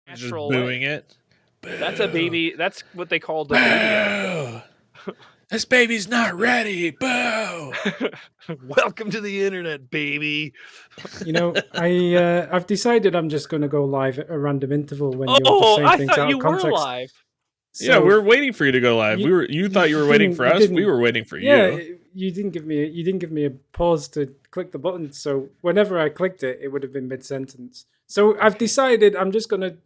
Just natural booing way. it. That's a baby. That's what they call the baby. This baby's not ready. Boo! Welcome to the internet, baby. You know, I've decided I'm just going to go live at a random interval when you're just Oh, saying I things thought out you of were context. live. Yeah, So we're waiting for you to go live. You thought you were waiting for us. We were waiting for you. You didn't give me a pause to click the button. So whenever I clicked it, it would have been mid-sentence. So I've decided I'm just going to,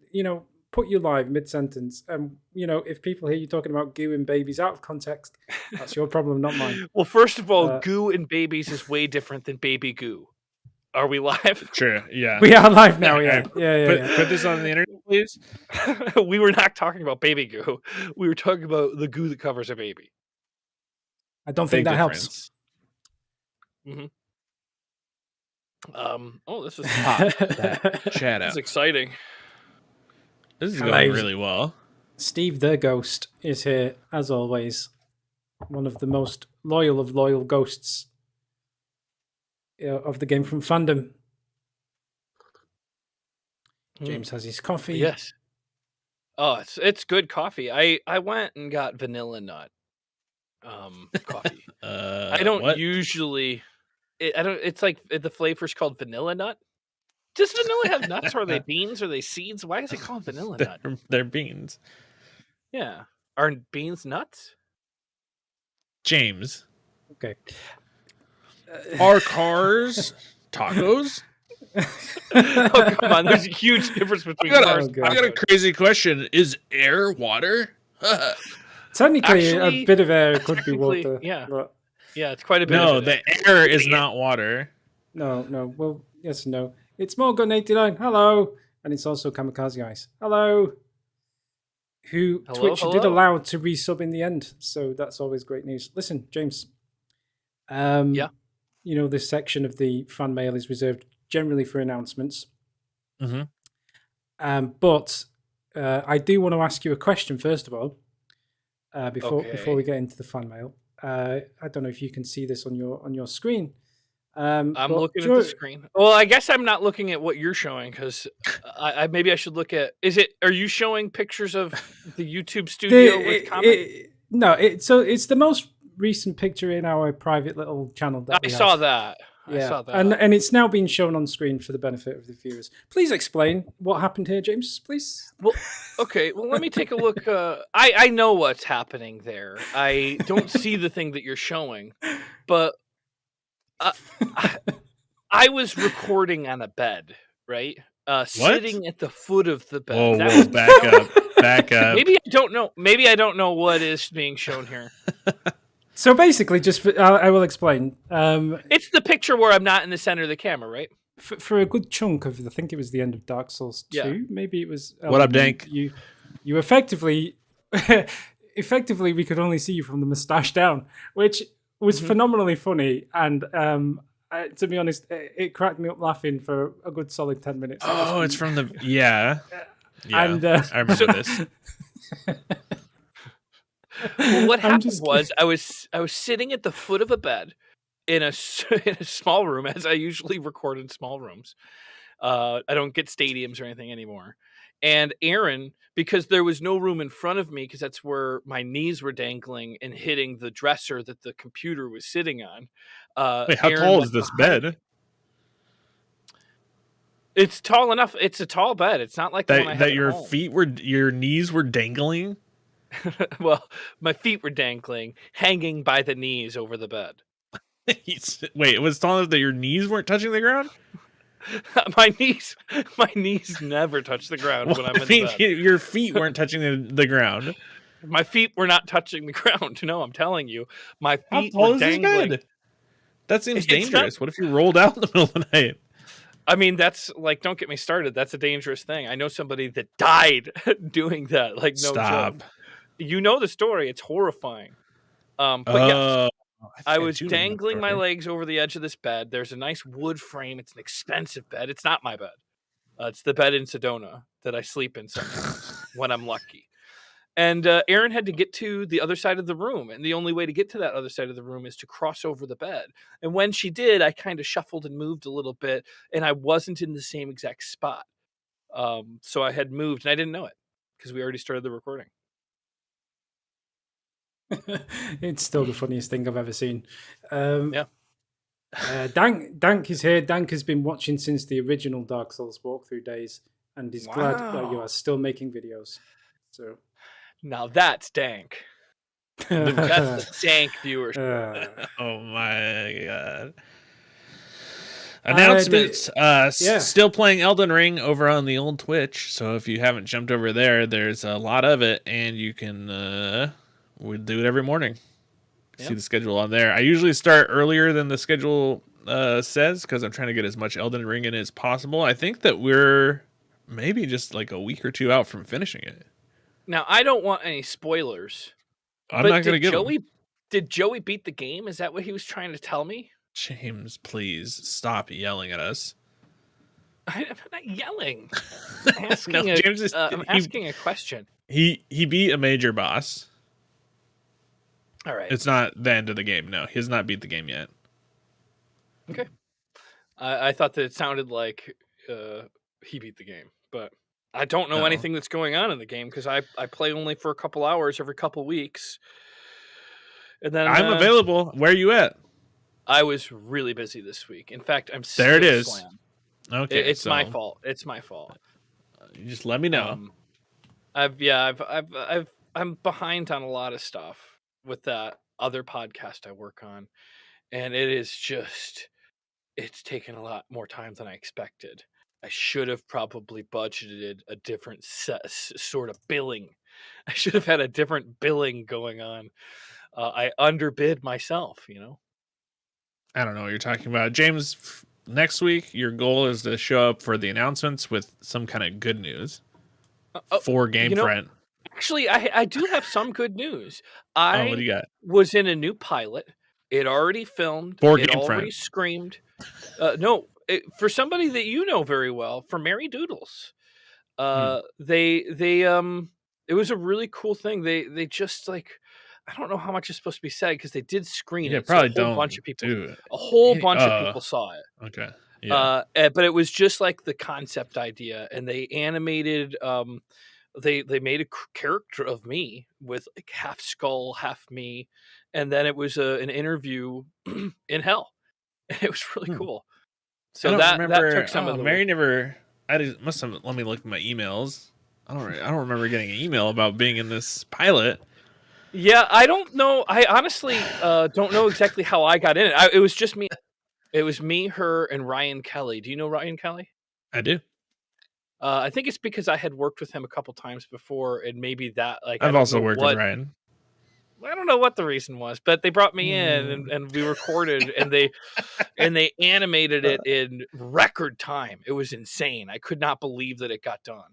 put you live mid-sentence. And, if people hear you talking about goo and babies out of context, that's your problem, not mine. Well, first of all, goo and babies is way different than baby goo. Are we live? True, yeah. We are live now, yeah. Put this on the internet, please. We were not talking about baby goo. We were talking about the goo that covers a baby. I don't think that helps. Mm-hmm. This is chat out. This is exciting. This is going really well. Steve the Ghost is here, as always. One of the most loyal of loyal ghosts of the GameFront fandom. James has his coffee. Yes. Oh, it's good coffee. I went and got vanilla nut coffee. I don't usually. It's like the flavor's called vanilla nut. Does vanilla have nuts? Or are they beans? Or are they seeds? Why is it called vanilla nut? They're beans. Yeah. Are beans nuts? James. Okay. Are cars tacos? Oh, come on. There's a huge difference between cars and tacos. I got a crazy question. Is air water? Technically, a bit of air could be water. Yeah. But yeah, it's quite a bit No, of it. the air is not water. No. Well, yes and no. It's Morgan89. Hello. And it's also Kamikaze Ice. Hello. Who Twitch did allow to resub in the end. So that's always great news. Listen, James. Yeah. This section of the fan mail is reserved generally for announcements. Mm-hmm. But I do want to ask you a question first of all. Before we get into the fan mail. I don't know if you can see this on your screen. I'm looking at the screen. Well, I guess I'm not looking at what you're showing because maybe I should look at. Are you showing pictures of the YouTube studio with comments? No, it's the most recent picture in our private little channel. I saw that. Yeah. I saw that. And it's now being shown on screen for the benefit of the viewers. Please explain what happened here, James, please. Well, okay. Well, let me take a look. I know what's happening there. I don't see the thing that you're showing, but I was recording on a bed, right? Sitting at the foot of the bed. Whoa, back up. Maybe I don't know what is being shown here. So basically, I will explain. It's the picture where I'm not in the center of the camera, right? For a good chunk of, I think it was the end of Dark Souls 2. Yeah. Maybe it was. What up, Dank? You effectively, we could only see you from the mustache down, which was phenomenally funny. And to be honest, it cracked me up laughing for a good solid 10 minutes. Oh, it's from the yeah. And I remember this. Well, what happened was I was sitting at the foot of a bed in a small room, as I usually record in small rooms. I don't get stadiums or anything anymore. And Aaron, because there was no room in front of me, because that's where my knees were dangling and hitting the dresser that the computer was sitting on. Wait, how tall is this bed? It's tall enough. It's a tall bed. It's not like that your knees were dangling. Well, my feet were dangling, hanging by the knees over the bed. Wait, it was tall enough that your knees weren't touching the ground? My knees never touch the ground when I'm in bed. Your feet weren't touching the ground. My feet were not touching the ground. No, I'm telling you. My feet were dangling. This bed? That seems dangerous. What if you rolled out in the middle of the night? I mean, that's like, don't get me started. That's a dangerous thing. I know somebody that died doing that. Like, no joke. You know the story. It's horrifying. But yes, I was dangling my legs over the edge of this bed. There's a nice wood frame. It's an expensive bed. It's not my bed. It's the bed in Sedona that I sleep in sometimes when I'm lucky. And Aaron had to get to the other side of the room. And the only way to get to that other side of the room is to cross over the bed. And when she did, I kind of shuffled and moved a little bit. And I wasn't in the same exact spot. So I had moved, and I didn't know it because we already started the recording. It's still the funniest thing I've ever seen. Yeah. Dank is here. Dank has been watching since the original Dark Souls walkthrough days, and is glad that you are still making videos. So now that's dank. That's the dank viewership. Oh my god. Announcements. Still playing Elden Ring over on the old Twitch. So if you haven't jumped over there, there's a lot of it, and you can we do it every morning. Yep. See the schedule on there. I usually start earlier than the schedule says because I'm trying to get as much Elden Ring in as possible. I think that we're maybe just like a week or two out from finishing it. Now I don't want any spoilers. I'm not going to give them. Did Joey beat the game? Is that what he was trying to tell me? James, please stop yelling at us. I'm not yelling. I'm asking a question. He beat a major boss. All right. It's not the end of the game. No, he has not beat the game yet. Okay. I thought that it sounded like he beat the game, but I don't know anything that's going on in the game because I play only for a couple hours every couple weeks. And then I'm available. Where are you at? I was really busy this week. In fact, I'm still there. It is. slammed. Okay, it's my fault. It's my fault. You just let me know. I'm behind on a lot of stuff with that other podcast I work on, and it's taken a lot more time than I expected. I should have probably budgeted a different sort of billing. I should have had a different billing going on. I underbid myself, I don't know what you're talking about. James, next week, your goal is to show up for the announcements with some kind of good news for GameFront. Actually, I do have some good news. What do you got? Was in a new pilot. It already filmed. For it GameFront. Already screamed. For somebody that you know very well, for Mary Doodles. It was a really cool thing. They just I don't know how much is supposed to be said because they did screen it. Probably so a whole bunch of people saw it. Okay. Yeah. But it was just like the concept idea, and they animated. They made a character of me with like half skull, half me, and then it was an interview in hell. It was really cool. So that took some of the Mary never. Must have let me look at my emails. I don't remember getting an email about being in this pilot. Yeah, I don't know. I honestly don't know exactly how I got in it. It was just me. It was me, her, and Ryan Kelly. Do you know Ryan Kelly? I do. I think it's because I had worked with him a couple times before, and maybe that I've also worked with Ryan. I don't know what the reason was, but they brought me in and we recorded, and they animated it in record time. It was insane. I could not believe that it got done.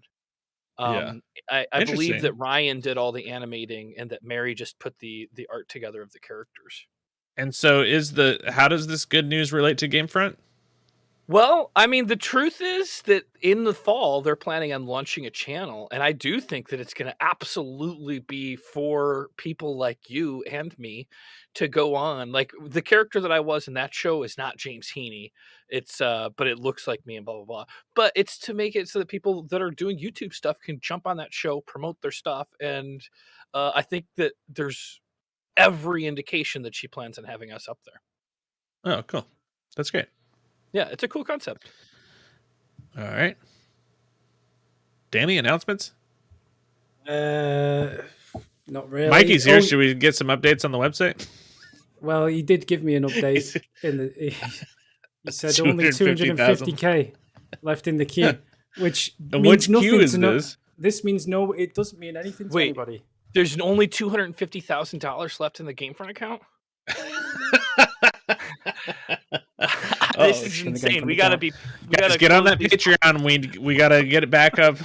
I believe that Ryan did all the animating and that Mary just put the art together of the characters. And so how does this good news relate to GameFront? Well, I mean, the truth is that in the fall, they're planning on launching a channel. And I do think that it's going to absolutely be for people like you and me to go on. Like the character that I was in that show is not James Heaney. It's but it looks like me and blah, blah, blah. But it's to make it so that people that are doing YouTube stuff can jump on that show, promote their stuff. And I think that there's every indication that she plans on having us up there. Oh, cool. That's great. Yeah, it's a cool concept. All right. Danny, announcements? Not really. Mikey's here. Should we get some updates on the website? Well, he did give me an update. He said only 250k left in the queue, which means nothing to this? This means no. It doesn't mean anything to anybody. There's only $250,000 left in the GameFront account. This is insane. We gotta get on that Patreon. We gotta get it back up.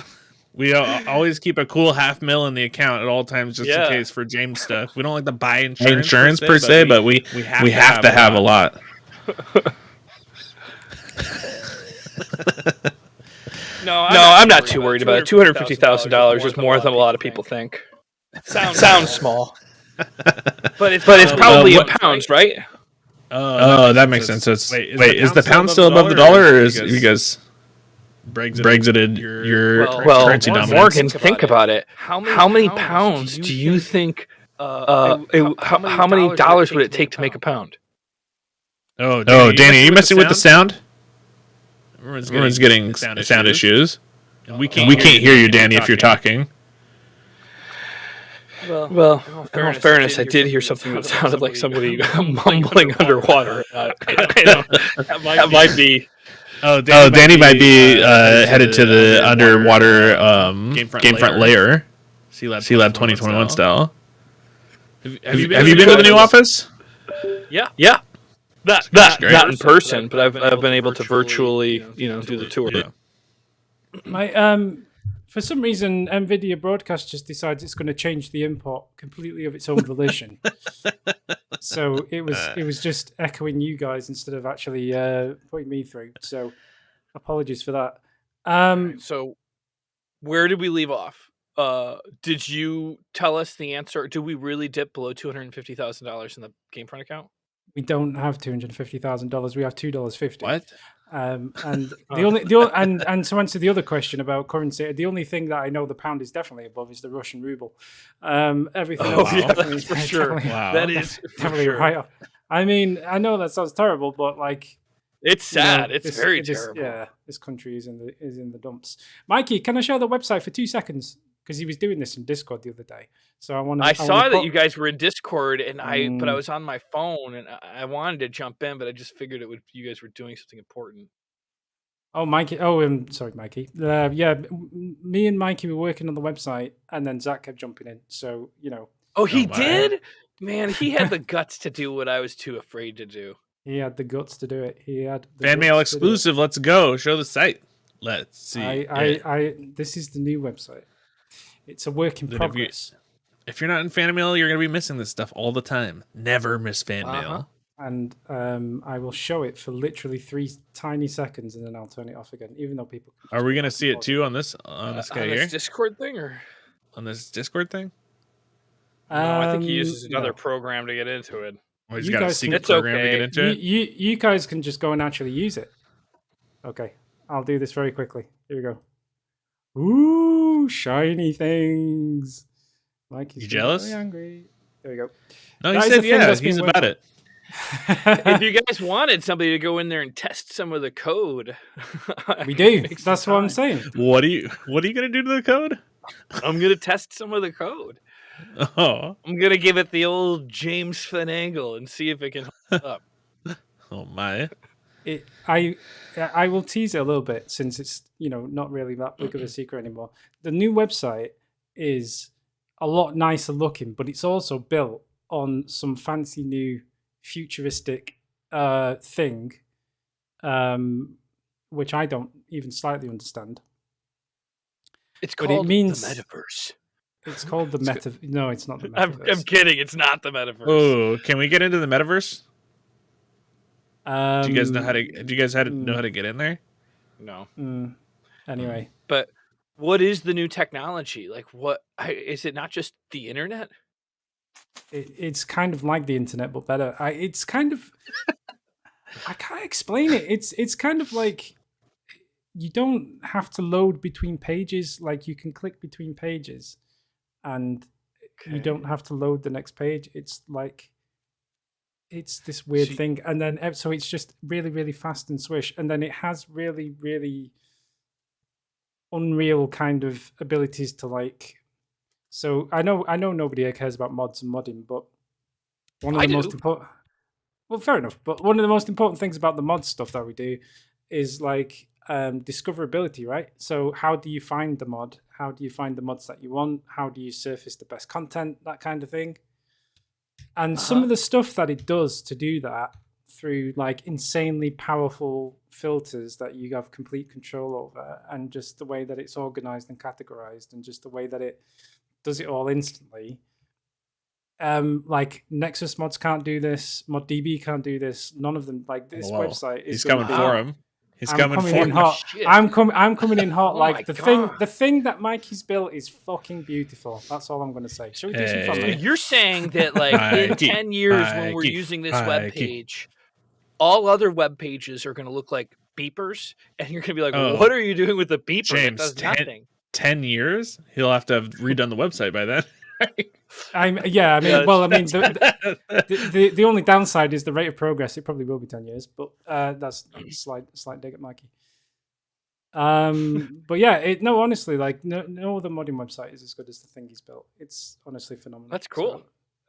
We always keep a cool $500,000 in the account at all times, just in case for James stuff. We don't like to buy insurance per se, but we have to have a lot. No, I'm not too worried about it. $250,000 is more than a lot of people think. Sounds small, but it's probably in pounds, right? Oh, that makes sense. So wait, is the pound still above the dollar, or is you guys? Brexited your currency dominance. Morgan, think about it. How many pounds do you think? How many dollars would it take to make a pound? Oh, Danny, are you messing with the sound? Everyone's getting sound issues. And we can't hear you, Danny, if you're talking. Well, in all fairness, I did hear something that sounded like somebody mumbling underwater. That might be. Danny might be headed to the underwater GameFront layer. C-Lab 2021 style. Have you been to the new office? Yeah. Not in person, but I've been able to virtually, do the tour. My for some reason, NVIDIA Broadcast just decides it's going to change the import completely of its own volition. So it was just echoing you guys instead of actually putting me through. So apologies for that. So where did we leave off? Did you tell us the answer? Did we really dip below $250,000 in the GameFront account? We don't have $250,000. We have $2.50. What? And and to answer the other question about currency, the only thing that I know the pound is definitely above is the Russian ruble. Everything else is that's for sure. Wow. That is definitely right up. I mean, I know that sounds terrible, but like, it's sad. It's very terrible. Yeah, this country is in the dumps. Mikey, can I show the website for 2 seconds? Because he was doing this in Discord the other day. So I saw that you guys were in Discord, but I was on my phone and I wanted to jump in, but I just figured you guys were doing something important. Oh, Mikey. Oh, sorry, Mikey. Yeah, me and Mikey were working on the website, and then Zach kept jumping in. So Oh, he did? Man, he had the guts to do what I was too afraid to do. He had the guts to do it. He had fan mail exclusive. Let's go. Show the site. Let's see. This is the new website. It's a work in progress. If you're not in fan mail, you're going to be missing this stuff all the time. Never miss fan mail. And I will show it for literally 3 tiny seconds, and then I'll turn it off again. Even though people are we going to see it too on this guy here? This Discord thing, or on this Discord thing? No, I think he uses another program to get into it. Or he's got a secret program to get into it. You guys can just go and actually use it. Okay, I'll do this very quickly. Here we go. Ooh, shiny things. Mike, you jealous? Very angry. There we go. No, he said he's about it. If you guys wanted somebody to go in there and test some of the code, we do. That's what I'm saying. What are you gonna do to the code? I'm gonna test some of the code. Oh, I'm gonna give it the old James Finagle and see if it can hold up. Oh my! I will tease it a little bit since it's not really that big of a secret anymore. The new website is a lot nicer looking, but it's also built on some fancy new futuristic thing, which I don't even slightly understand. It's called the metaverse. It's called the metaverse. No, it's not the metaverse. I'm kidding. It's not the metaverse. Oh, can we get into the metaverse? Do you guys know how to get in there? No. Anyway, but what is the new technology? Like, what is it? Not just the internet? It's kind of like the internet, but better. It's kind of. I can't explain it. It's kind of like you don't have to load between pages. Like you can click between pages, and you don't have to load the next page. It's like. It's this weird thing, and then so it's just really, really fast and swish, and then it has really, really unreal kind of abilities to like. So I know nobody cares about mods and modding, but one of the most important. Well, fair enough, but one of the most important things about the mod stuff that we do is like discoverability, right? So how do you find the mod? How do you find the mods that you want? How do you surface the best content? That kind of thing. And some of the stuff that it does to do that through like insanely powerful filters that you have complete control over, and just the way that it's organized and categorized, and just the way that it does it all instantly. Like Nexus mods can't do this, ModDB can't do this. None of them. Like this website is. He's coming for him. He's coming for in hot. I'm coming in hot. Oh like the thing that Mikey's built is fucking beautiful. That's all I'm going to say. Shall we do some fun? So you're saying that like in 10 years when we're using this web page, all other web pages are going to look like beepers, and you're gonna be like, "What are you doing with the beeper?" James, that does nothing. 10 years? He'll have to have redone the website by then. The only downside is the rate of progress. It probably will be 10 years, but that's a slight dig at Mikey. But yeah, honestly, like no other modding website is as good as the thing he's built. It's honestly phenomenal. That's cool.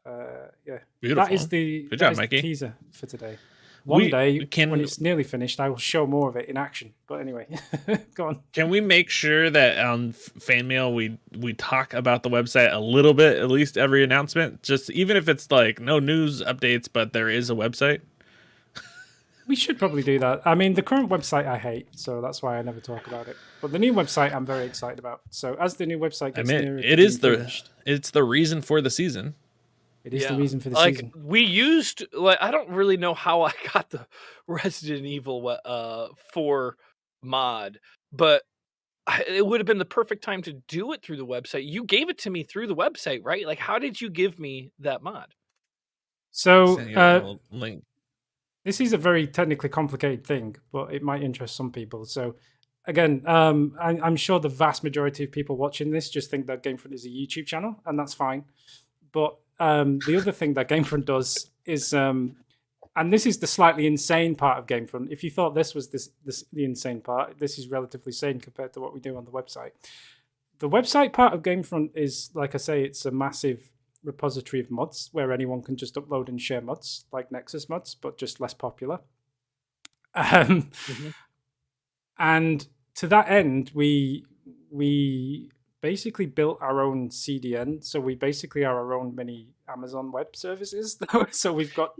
Yeah, beautiful. That is the good job, Mikey. Teaser for today. One day, when it's nearly finished, I will show more of it in action. But anyway, go on. Can we make sure that on fan mail we talk about the website a little bit, at least every announcement? Just even if it's like no news updates, but there is a website. We should probably do that. I mean, the current website I hate, so that's why I never talk about it. But the new website I'm very excited about. So as the new website gets nearer, it's the reason for the season. It is the reason for the season. We used, I don't really know how I got the Resident Evil 4 mod, but it would have been the perfect time to do it through the website. You gave it to me through the website, right? Like, how did you give me that mod? So, link. This is a very technically complicated thing, but it might interest some people. So, again, I'm sure the vast majority of people watching this just think that GameFront is a YouTube channel, and that's fine. But the other thing that GameFront does is, and this is the slightly insane part of GameFront. If you thought this was the insane part, this is relatively sane compared to what we do on the website. The website part of GameFront is, like I say, it's a massive repository of mods where anyone can just upload and share mods, like Nexus mods, but just less popular. And to that end, we basically built our own CDN, so we basically are our own mini Amazon Web Services. So we've got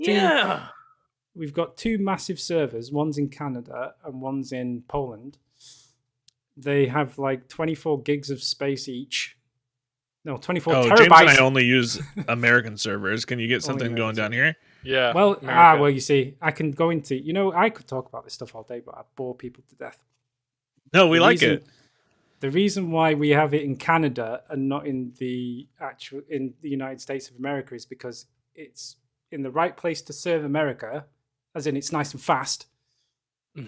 two massive servers. One's in Canada and one's in Poland. They have like 24 gigs of space each. No, 24 terabytes. James and I only use American servers. Can you get something going down here? Yeah. Well, you see, I can go into, I could talk about this stuff all day, but I bore people to death. No, we like it. The reason why we have it in Canada and not in the United States of America is because it's in the right place to serve America, as in it's nice and fast,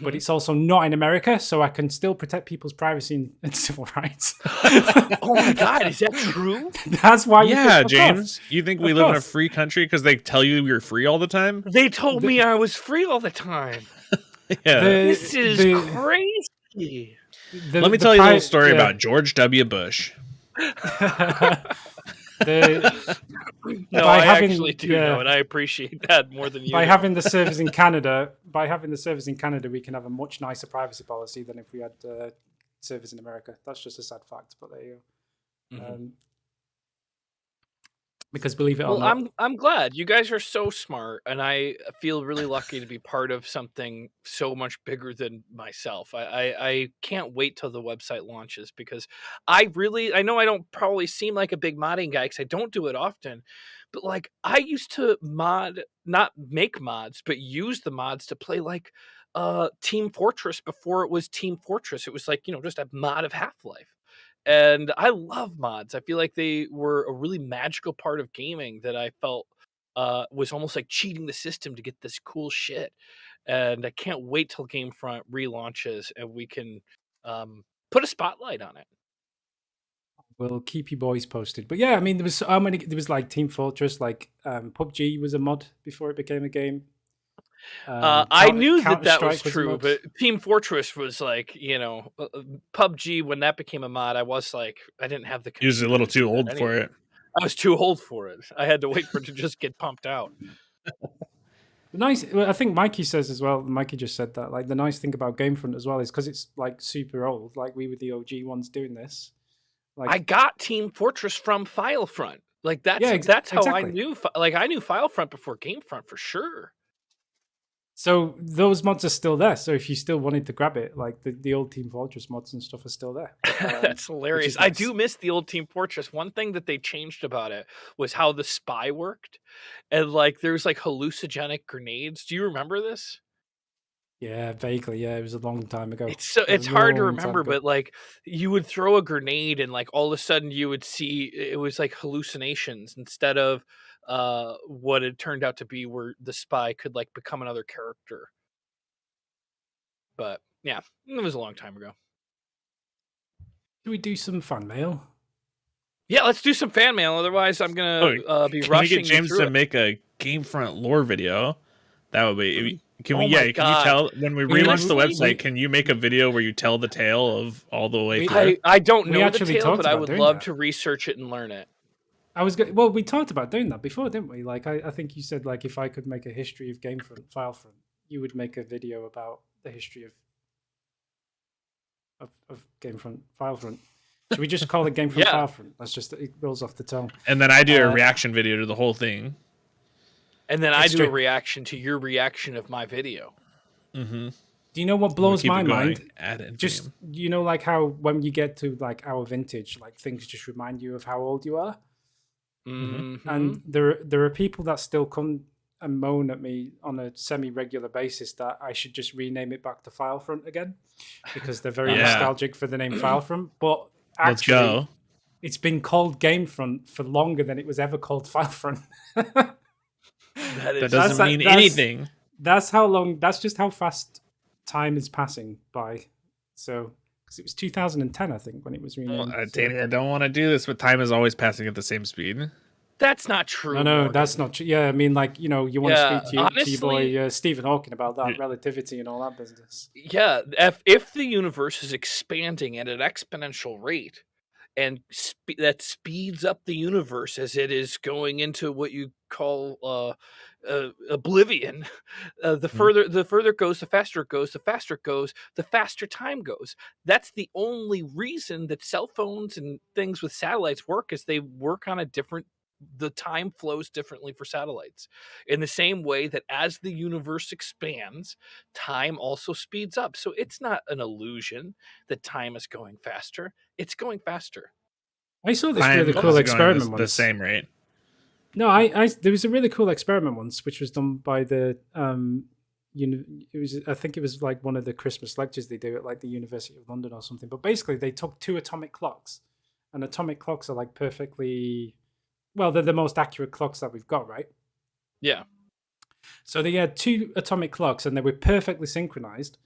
but it's also not in America, so I can still protect people's privacy and civil rights. Oh my God, is that true? That's why. Yeah, James, you think we live in a free country because they tell you you're free all the time? They told me I was free all the time. Yeah, this is crazy. Let me tell you a little story about George W. Bush. I actually do know, and I appreciate that more than you. By having the servers in Canada, we can have a much nicer privacy policy than if we had servers in America. That's just a sad fact, but there you go. Because believe it or not, I'm glad you guys are so smart, and I feel really lucky to be part of something so much bigger than myself. I can't wait till the website launches because I know I don't probably seem like a big modding guy because I don't do it often, but like I used to not make mods, but use the mods to play like Team Fortress before it was Team Fortress. It was like, just a mod of Half-Life. And I love mods. I feel like they were a really magical part of gaming that I felt was almost like cheating the system to get this cool shit. And I can't wait till GameFront relaunches and we can put a spotlight on it. We'll keep you boys posted. But yeah, I mean, there was like Team Fortress, like PUBG was a mod before it became a game. I knew that was true, but Team Fortress was like, PUBG, when that became a mod, I was like, I didn't have the... He was a little too old for it. I was too old for it. I had to wait for it to just get pumped out. Nice. I think Mikey says as well, Mikey just said that, like, the nice thing about GameFront as well is because it's, like, super old, like, we were the OG ones doing this. Like, I got Team Fortress from FileFront. Like, that's how exactly. I knew FileFront before GameFront for sure. So those mods are still there. So if you still wanted to grab it, like the old Team Fortress mods and stuff are still there. That's hilarious. Nice. I do miss the old Team Fortress. One thing that they changed about it was how the spy worked. And like there's like hallucinogenic grenades. Do you remember this? Yeah, vaguely. Yeah, it was a long time ago. It's hard to remember, but like you would throw a grenade and like all of a sudden you would see it was like hallucinations instead of what it turned out to be, where the spy could like become another character. But Yeah, it was a long time ago. Do we do some fan mail? Yeah, let's do some fan mail. Otherwise, I'm gonna be can rushing we get James you to through make a GameFront lore video? That would be. Can we? Oh my Yeah. Can you God. tell when we relaunch the Honestly, website? Can you make a video where you tell the tale of all the way We- through? I don't We know the actually tale, talked but I about would doing love that. to research it and learn it. Well, we talked about doing that before, didn't we? Like, I think you said, like, if I could make a history of GameFront, FileFront, you would make a video about the history of GameFront, FileFront. Should we just call it GameFront, Yeah. FileFront? That's just, it rolls off the tongue. And then I do a reaction video to the whole thing. And then I It's do a true. reaction to your reaction of my video. Mm-hmm. Do you know what blows Keep my it going mind? ad infinitum. Just, you know, like how when you get to like our vintage, like things just remind you of how old you are. Mhm. And there are people that still come and moan at me on a semi-regular basis that I should just rename it back to FileFront again because they're very Yeah. nostalgic for the name FileFront. But Let's actually, go. it's been called GameFront for longer than it was ever called FileFront. That That is doesn't mean anything. That's how long. That's just how fast time is passing by. So, because it was 2010, I think, when it was renamed. Danny, I don't want to do this, but time is always passing at the same speed. That's not true. No, Morgan. that's not true. Yeah, I mean, like, you know, you want Yeah, to speak to your honestly- boy Stephen Hawking about that relativity and all that business. Yeah, if the universe is expanding at an exponential rate, and that speeds up the universe as it is going into what you call oblivion, the further it goes, the faster it goes, the faster it goes, the faster time goes. That's the only reason that cell phones and things with satellites work, is they work on the time flows differently for satellites. In the same way that as the universe expands, time also speeds up. So it's not an illusion that time is going faster. It's going faster. I saw this Time really is cool going experiment once. the same rate. No, there was a really cool experiment once, which was done by the I think it was like one of the Christmas lectures they do at like the University of London or something. But basically, they took two atomic clocks, and atomic clocks are like perfectly, well, they're the most accurate clocks that we've got, right? Yeah. So they had two atomic clocks, and they were perfectly synchronized,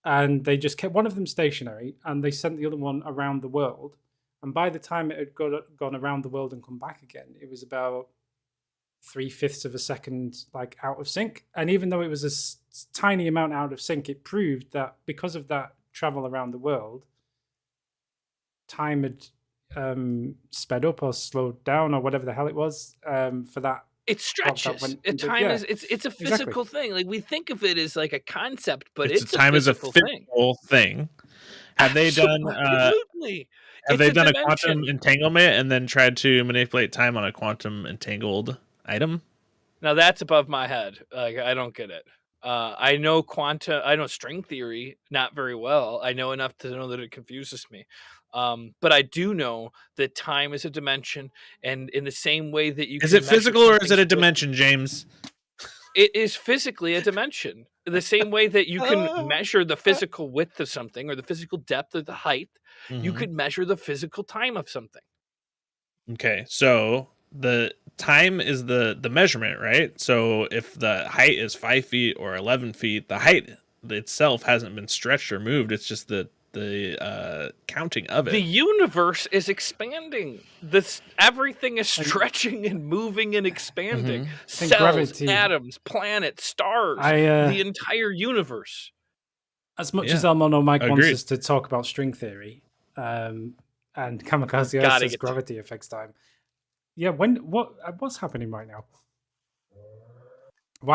and they just kept one of them stationary, and they sent the other one around the world. And by the time it had gone around the world and come back again, it was about 3/5 of a second like out of sync. And even though it was a tiny amount out of sync, it proved that because of that travel around the world, time had sped up or slowed down or whatever the hell it was for that. It stretches. Time is it's a physical thing. Like, we think of it as like a concept, but it's time is a physical thing. Have they done? Absolutely. Have they done a quantum entanglement and then tried to manipulate time on a quantum entangled item? Now that's above my head. Like, I don't get it. I know string theory not very well. I know enough to know that it confuses me. But I do know that time is a dimension, and in the same way that is it physical or is it a dimension, James? It is physically a dimension. The same way that you can measure the physical width of something, or the physical depth or the height, you could measure the physical time of something. Okay, so the time is the measurement, right? So if the height is 5 feet or 11 feet, the height itself hasn't been stretched or moved. It's just the counting of it. The universe is expanding. Everything is stretching and moving and expanding. Cells, gravity. atoms, planets, stars, the entire universe. As much as Elmono Mike wants us to talk about string theory, and Kamikaze says gravity affects time. Yeah, what's happening right now?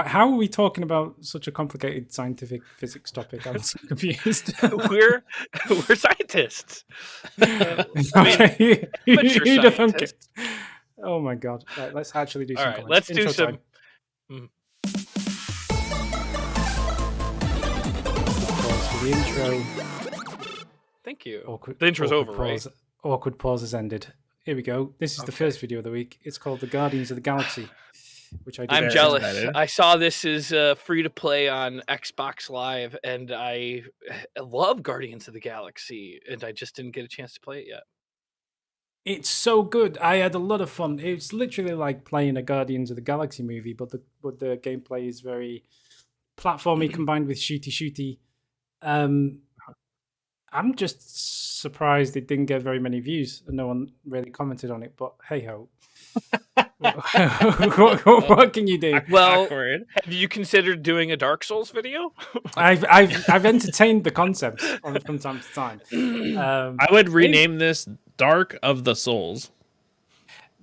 How are we talking about such a complicated scientific physics topic? I'm so confused. we're scientists. Okay, you debunk it. Oh my god! Right, let's actually do some. All right, let's do some. Pause for the intro. Thank you. The intro's over, right? Awkward pause has ended. Here we go. This is the first video of the week. It's called The Guardians of the Galaxy, which I'm jealous. I saw this is free to play on Xbox Live, and I love Guardians of the Galaxy, and I just didn't get a chance to play it yet. It's so good. I had a lot of fun. It's literally like playing a Guardians of the Galaxy movie, but the gameplay is very platformy combined with shooty. I'm just surprised it didn't get very many views and no one really commented on it. But hey ho, what can you do? Well, have you considered doing a Dark Souls video? I've entertained the concept from time to time. I would rename this Dark of the Souls.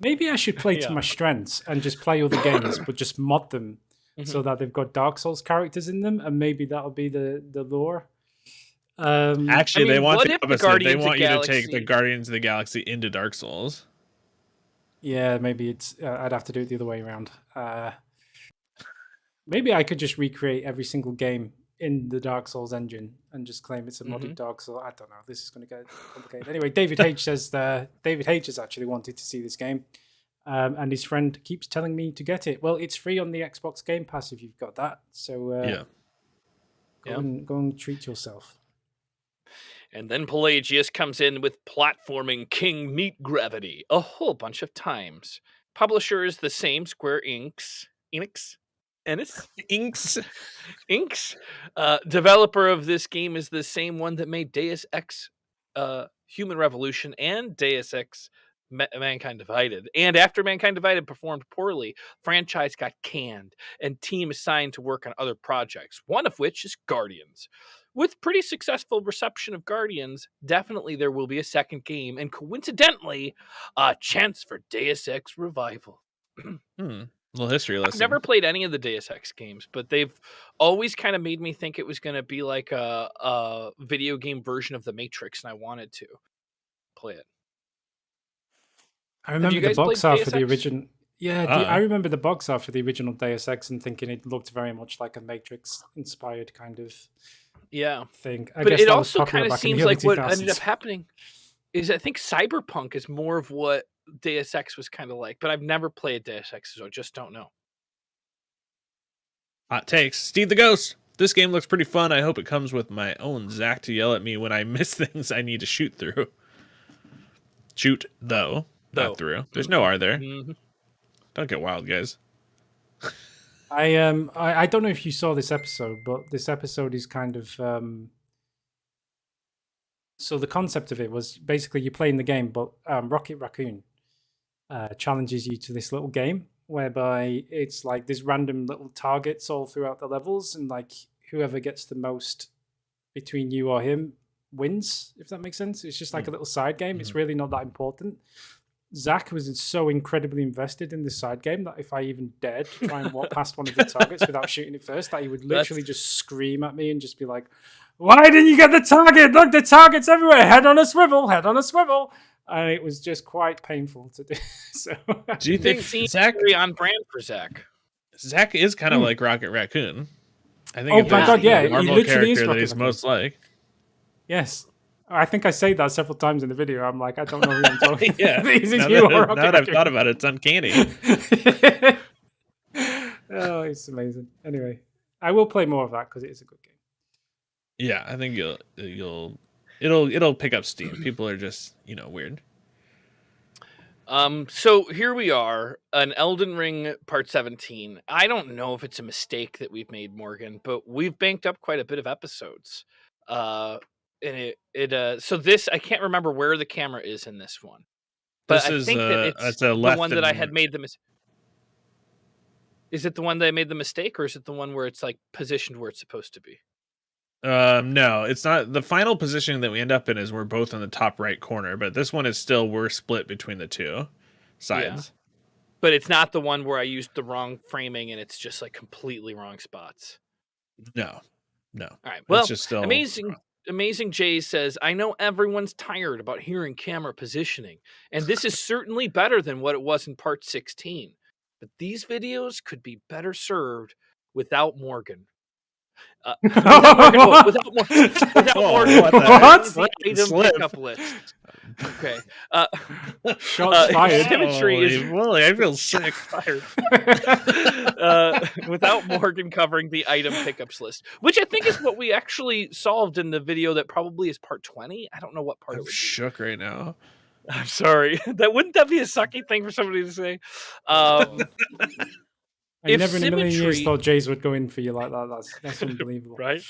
Maybe I should play to my strengths and just play other games, but just mod them so that they've got Dark Souls characters in them, and maybe that'll be the lore. Actually, they want the opposite. They want you to take the Guardians of the Galaxy into Dark Souls. Yeah, maybe it's. I'd have to do it the other way around. Maybe I could just recreate every single game in the Dark Souls engine and just claim it's a modded Dark Souls. I don't know. This is going to get complicated. Anyway, David H says David H has actually wanted to see this game, and his friend keeps telling me to get it. Well, it's free on the Xbox Game Pass if you've got that. So go and treat yourself. And then Pelagius comes in with platforming King Meat Gravity a whole bunch of times. Publisher is the same, Square Inks. Developer of this game is the same one that made Deus Ex Human Revolution and Deus Ex Mankind Divided. And after Mankind Divided performed poorly, franchise got canned and team assigned to work on other projects, one of which is Guardians. With pretty successful reception of Guardians, definitely there will be a second game, and coincidentally, a chance for Deus Ex Revival. Little history lesson. I've never played any of the Deus Ex games, but they've always kind of made me think it was going to be like a video game version of The Matrix, and I wanted to play it. I remember the box art for the original. Yeah, I remember the box art for the original Deus Ex and thinking it looked very much like a Matrix-inspired kind of thing. But it also kind of seems like what ended up happening is I think Cyberpunk is more of what Deus Ex was kind of like, but I've never played Deus Ex, so I just don't know. Hot takes. Steve the Ghost. This game looks pretty fun. I hope it comes with my own Zach to yell at me when I miss things I need to shoot through. Shoot, though. Not through. There's no R there. Don't get wild, guys. I don't know if you saw this episode, but this episode is kind of so the concept of it was basically you're playing the game, but Rocket Raccoon challenges you to this little game whereby it's like there's random little targets all throughout the levels, and like whoever gets the most between you or him wins, if that makes sense. It's just like a little side game. It's really not that important. Zach was so incredibly invested in this side game that if I even dared to try and walk past one of the targets without shooting it first, that he would literally just scream at me and just be like, "Why didn't you get the target? Look, the target's everywhere. Head on a swivel. Head on a swivel." And it was just quite painful to do. So, do you think Zach on brand for Zach? Zach is kind of like Rocket Raccoon. I think. Oh my god, yeah, he literally is Rocket Raccoon. Most like. Yes. I think I say that several times in the video. I'm like, I don't know who I'm talking. Yeah. Now that I've thought about it, it's uncanny. Oh, it's amazing. Anyway, I will play more of that because it is a good game. Yeah, I think it'll pick up steam. People are just weird. So here we are, an Elden Ring Part 17. I don't know if it's a mistake that we've made, Morgan, but we've banked up quite a bit of episodes. And so this, I can't remember where the camera is in this one, but I think that it's the one that I had made the mistake. Is it the one that I made the mistake, or is it the one where it's like positioned where it's supposed to be? No, it's not. The final position that we end up in is we're both in the top right corner, but this one is still we're split between the two sides. Yeah. But it's not the one where I used the wrong framing and it's just like completely wrong spots. No. All right. Well, it's just still Amazing Jay says, I know everyone's tired about hearing camera positioning, and this is certainly better than what it was in Part 16. But these videos could be better served without Morgan. Without Morgan. What? Item pickup list. Okay. Shots fired. Symmetry is I feel sick. Fired. Without Morgan covering the item pickups list, which I think is what we actually solved in the video that probably is part 20. I don't know what part it was. Shook right now. I'm sorry. Wouldn't that be a sucky thing for somebody to say? I never in a million years thought Jays would go in for you like that. That's unbelievable. Right?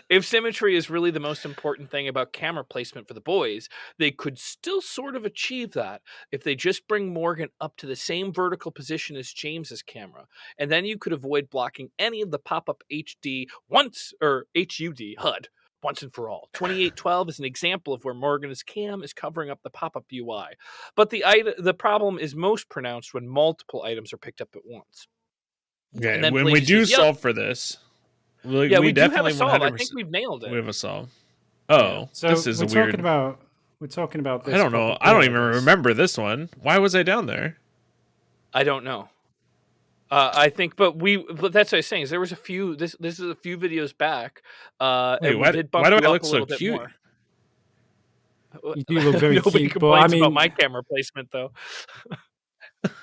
If symmetry is really the most important thing about camera placement for the boys, they could still sort of achieve that if they just bring Morgan up to the same vertical position as James's camera. And then you could avoid blocking any of the pop-up HD HUD once and for all. 2812 is an example of where Morgan's cam is covering up the pop-up UI. But the problem is most pronounced when multiple items are picked up at once. Okay, when we do solve for this... we do definitely have a solve. I think we've nailed it. We have a solve. Oh, so this is weird. We're talking about this. I don't know. I don't even remember this one. Why was I down there? I don't know. I think, but that's what I was saying. Is there was a few. This is a few videos back. Wait, why do I look so cute? You do look very Nobody cute. complains about my camera placement, though.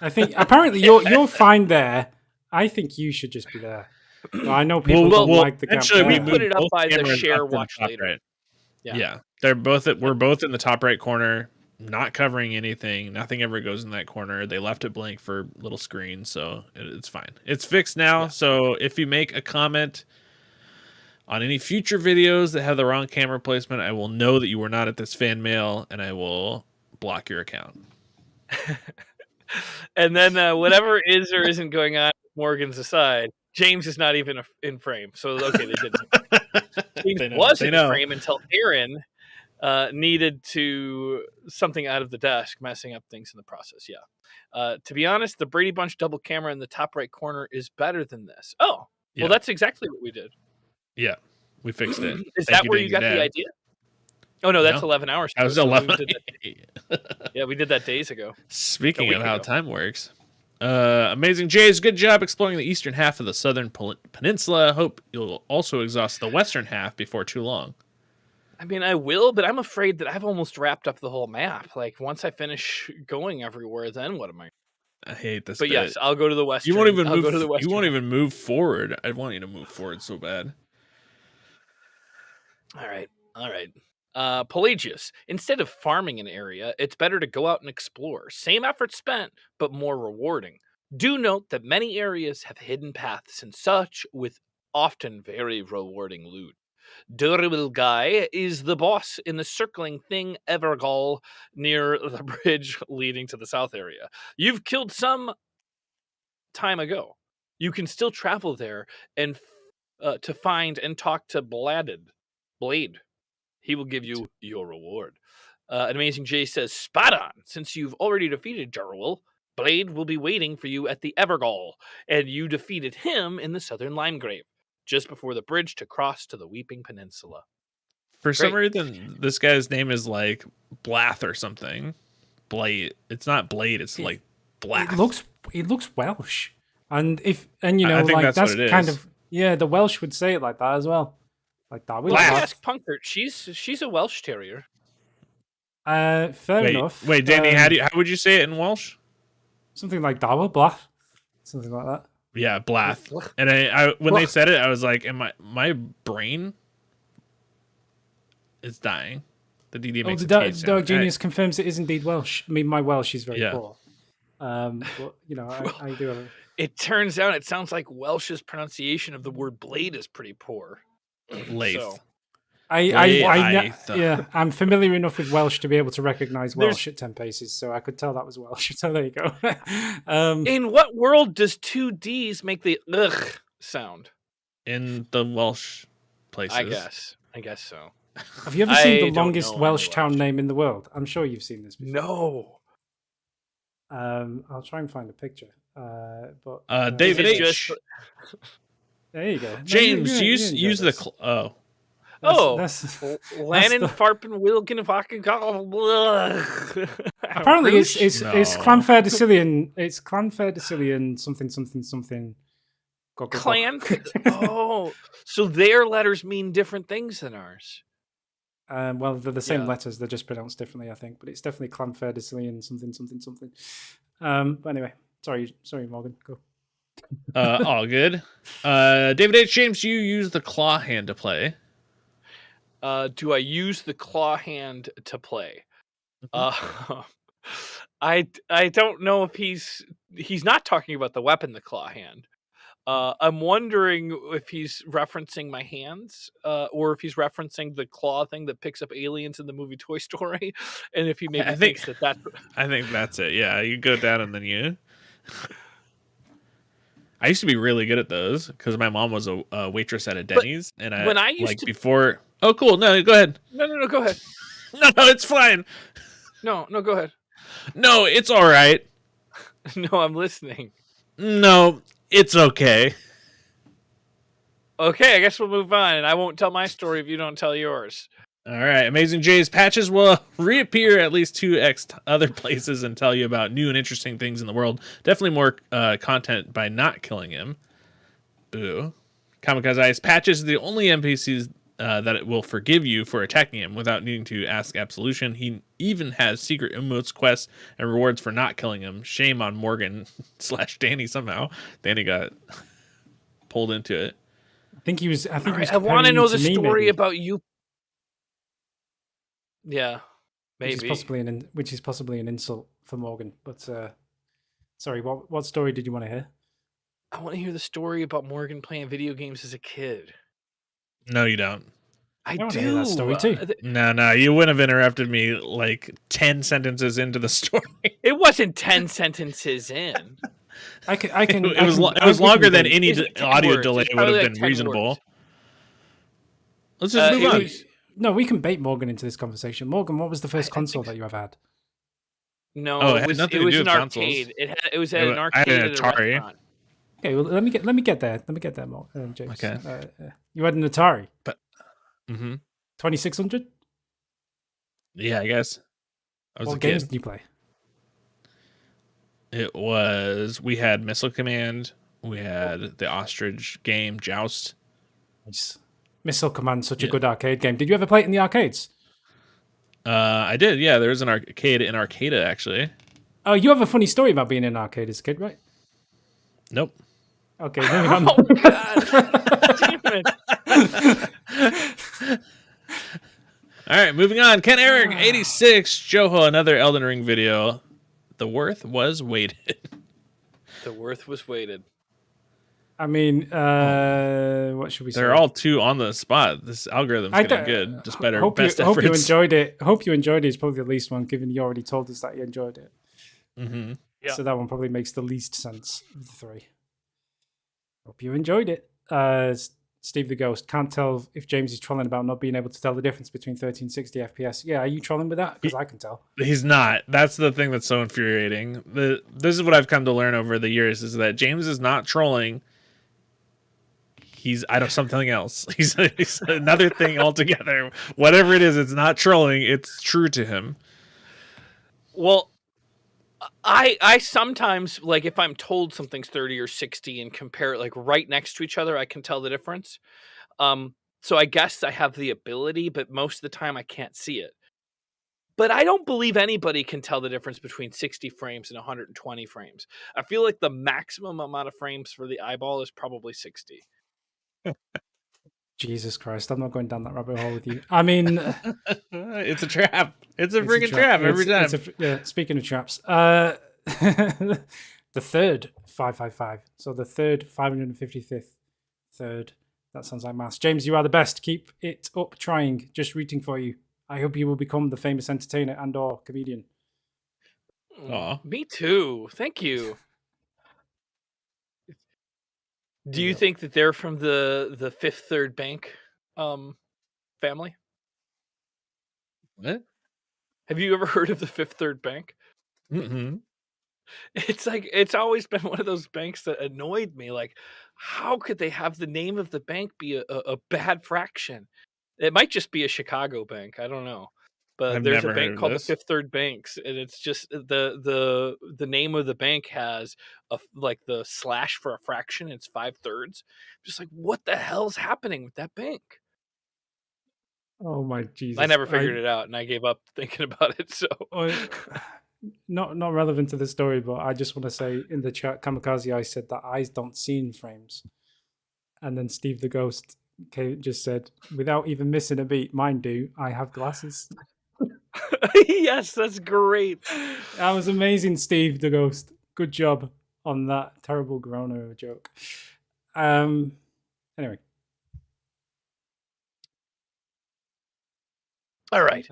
I think apparently you're fine there. I think you should just be there. Well, I know people don't like the camera. Actually, we put it up by the share watch later. Right. Yeah, they're both. We're both in the top right corner, not covering anything. Nothing ever goes in that corner. They left it blank for little screens, so it's fine. It's fixed now. Yeah. So if you make a comment on any future videos that have the wrong camera placement, I will know that you were not at this fan mail, and I will block your account. And then whatever is or isn't going on, Morgan's aside. James is not even in frame, so okay, they didn't. James wasn't in frame until Aaron needed something out of the desk, messing up things in the process. Yeah. To be honest, the Brady Bunch double camera in the top right corner is better than this. Oh, well, that's exactly what we did. Yeah, we fixed it. Is that where you got the idea? Oh no, that's 11 hours. That was 11. Yeah, we did that days ago. Speaking of how time works. Amazing Jays, good job exploring the eastern half of the southern peninsula. Hope you'll also exhaust the western half before too long. I mean, I will, but I'm afraid that I've almost wrapped up the whole map. Like, once I finish going everywhere, then what am I? I hate this. But yes, I'll go to the western. You won't even move forward. I want you to move forward so bad. All right. Pelagius, instead of farming an area, it's better to go out and explore. Same effort spent, but more rewarding. Do note that many areas have hidden paths and such, with often very rewarding loot. Durable Guy is the boss in the circling thing Evergall near the bridge leading to the south area. You've killed some time ago. You can still travel there and to find and talk to Blade. He will give you your reward. An Amazing Jay says, spot on. Since you've already defeated Durwell, Blade will be waiting for you at the Evergall, and you defeated him in the southern Limegrave, just before the bridge to cross to the Weeping Peninsula. For some reason, this guy's name is like Blath or something. Blade. It's not Blade. It's like Blath. It looks Welsh, and you know, like that's kind of the Welsh would say it like that as well. Like that. Ask Punkert. She's a Welsh terrier. Fair enough. Wait, Danny, how would you say it in Welsh? Something like Dawa, Blath. Something like that. Yeah, Blath. And I when they said it, I was like, my brain is dying. The DD makes the Dog Genius confirms it is indeed Welsh. I mean, my Welsh is very poor. But you know, I do have It turns out it sounds like Welsh's pronunciation of the word blade is pretty poor. Lathe. So. I'm familiar enough with Welsh to be able to recognize Welsh at 10 paces, so I could tell that was Welsh. So there you go. In what world does 2 Ds make the ugh sound? In the Welsh places. I guess so. Have you ever seen the longest Welsh town name in the world? I'm sure you've seen this before. No. I'll try and find a picture. David H. There you go. James, use the... Lannon, Farpen, Wilkin, fucking. Apparently, it's Clanfair Decillion. It's Clanfair Decillion something. Clan. So their letters mean different things than ours. Well, they're the same letters. They're just pronounced differently, I think. But it's definitely Clanfair Decillion something. But anyway, sorry, Morgan. Go. All good. David H. James, you use the claw hand to play. Do I use the claw hand to play? Mm-hmm. I don't know if he's not talking about the weapon, the claw hand. I'm wondering if he's referencing my hands, or if he's referencing the claw thing that picks up aliens in the movie Toy Story, and if he maybe thinks that that's. I think that's it. Yeah, you go down and then you. I used to be really good at those because my mom was a waitress at a Denny's, and when I used to before. Oh, cool! No, go ahead. No, go ahead. No, it's fine. No, go ahead. No, it's all right. No, I'm listening. No, it's okay. Okay, I guess we'll move on, and I won't tell my story if you don't tell yours. All right, Amazing Jay's patches will reappear at least 2x other places and tell you about new and interesting things in the world. Definitely more content by not killing him. Boo. Kamikaze Ice patches is the only NPCs that it will forgive you for attacking him without needing to ask absolution. He even has secret emotes, quests, and rewards for not killing him. Shame on Morgan / Danny somehow. Danny got pulled into it. I think he was. I want to know the story about you. Yeah, maybe. Which is possibly an insult for Morgan. But sorry, what story did you want to hear? I want to hear the story about Morgan playing video games as a kid. No, you don't. I do. Hear that story too. No, you wouldn't have interrupted me like 10 sentences into the story. It wasn't 10 sentences in. I can. It was longer than any audio delay would have been reasonable. Words. Let's just move on. No, we can bait Morgan into this conversation. Morgan, what was the first console that you ever had? No, it was an arcade. It was at an arcade. I had an Atari. Okay, well, let me get there. James. Okay. You had an Atari, but 2600. Yeah, I guess. What games did you play? We had Missile Command. We had the ostrich game, Joust. Nice. Missile Command, such a good arcade game. Did you ever play it in the arcades? I did. Yeah, there was an arcade in Arcada actually. Oh, you have a funny story about being in an arcade as a kid, right? Nope. Okay, moving on. Oh God! Damn it! All right, moving on. Ken Eric 86 Joho, another Elden Ring video. The worth was weighted. The worth was weighted. I mean, what should we say? They're all two on the spot. This algorithm's getting good, despite our best efforts. Hope you enjoyed it. Hope you enjoyed it is probably the least one, given you already told us that you enjoyed it. Mm-hmm. Yeah. So that one probably makes the least sense of the three. Hope you enjoyed it. Steve the Ghost, can't tell if James is trolling about not being able to tell the difference between 1360 FPS. Yeah, are you trolling with that? Because I can tell. He's not. That's the thing that's so infuriating. This is what I've come to learn over the years, is that James is not trolling. He's something else. He's another thing altogether. Whatever it is, it's not trolling. It's true to him. Well, I sometimes, like, if I'm told something's 30 or 60 and compare it like right next to each other, I can tell the difference. So I guess I have the ability, but most of the time I can't see it. But I don't believe anybody can tell the difference between 60 frames and 120 frames. I feel like the maximum amount of frames for the eyeball is probably 60. Jesus Christ, I'm not going down that rabbit hole with you. I mean, it's a trap. It's a freaking trap every time. Speaking of traps, the third 555. So the third 555th third. That sounds like maths. James, you are the best. Keep it up trying. Just rooting for you. I hope you will become the famous entertainer and or comedian. Aww. Me too. Thank you. Do you think that they're from the Fifth Third Bank family? What? Have you ever heard of the Fifth Third Bank? Mm-hmm. It's always been one of those banks that annoyed me. Like, how could they have the name of the bank be a bad fraction? It might just be a Chicago bank. I don't know. But there's a bank called the Fifth Third Banks, and it's just the name of the bank has like the slash for a fraction. It's 5/3. Just like, what the hell's happening with that bank? Oh my Jesus! I never figured it out, and I gave up thinking about it. So, not relevant to the story, but I just want to say in the chat, Kamikaze I said that eyes don't see in frames, and then Steve the Ghost just said, without even missing a beat, mine do. I have glasses. Yes, that's great. That was amazing, Steve the Ghost. Good job on that terrible Corona joke. Anyway. All right.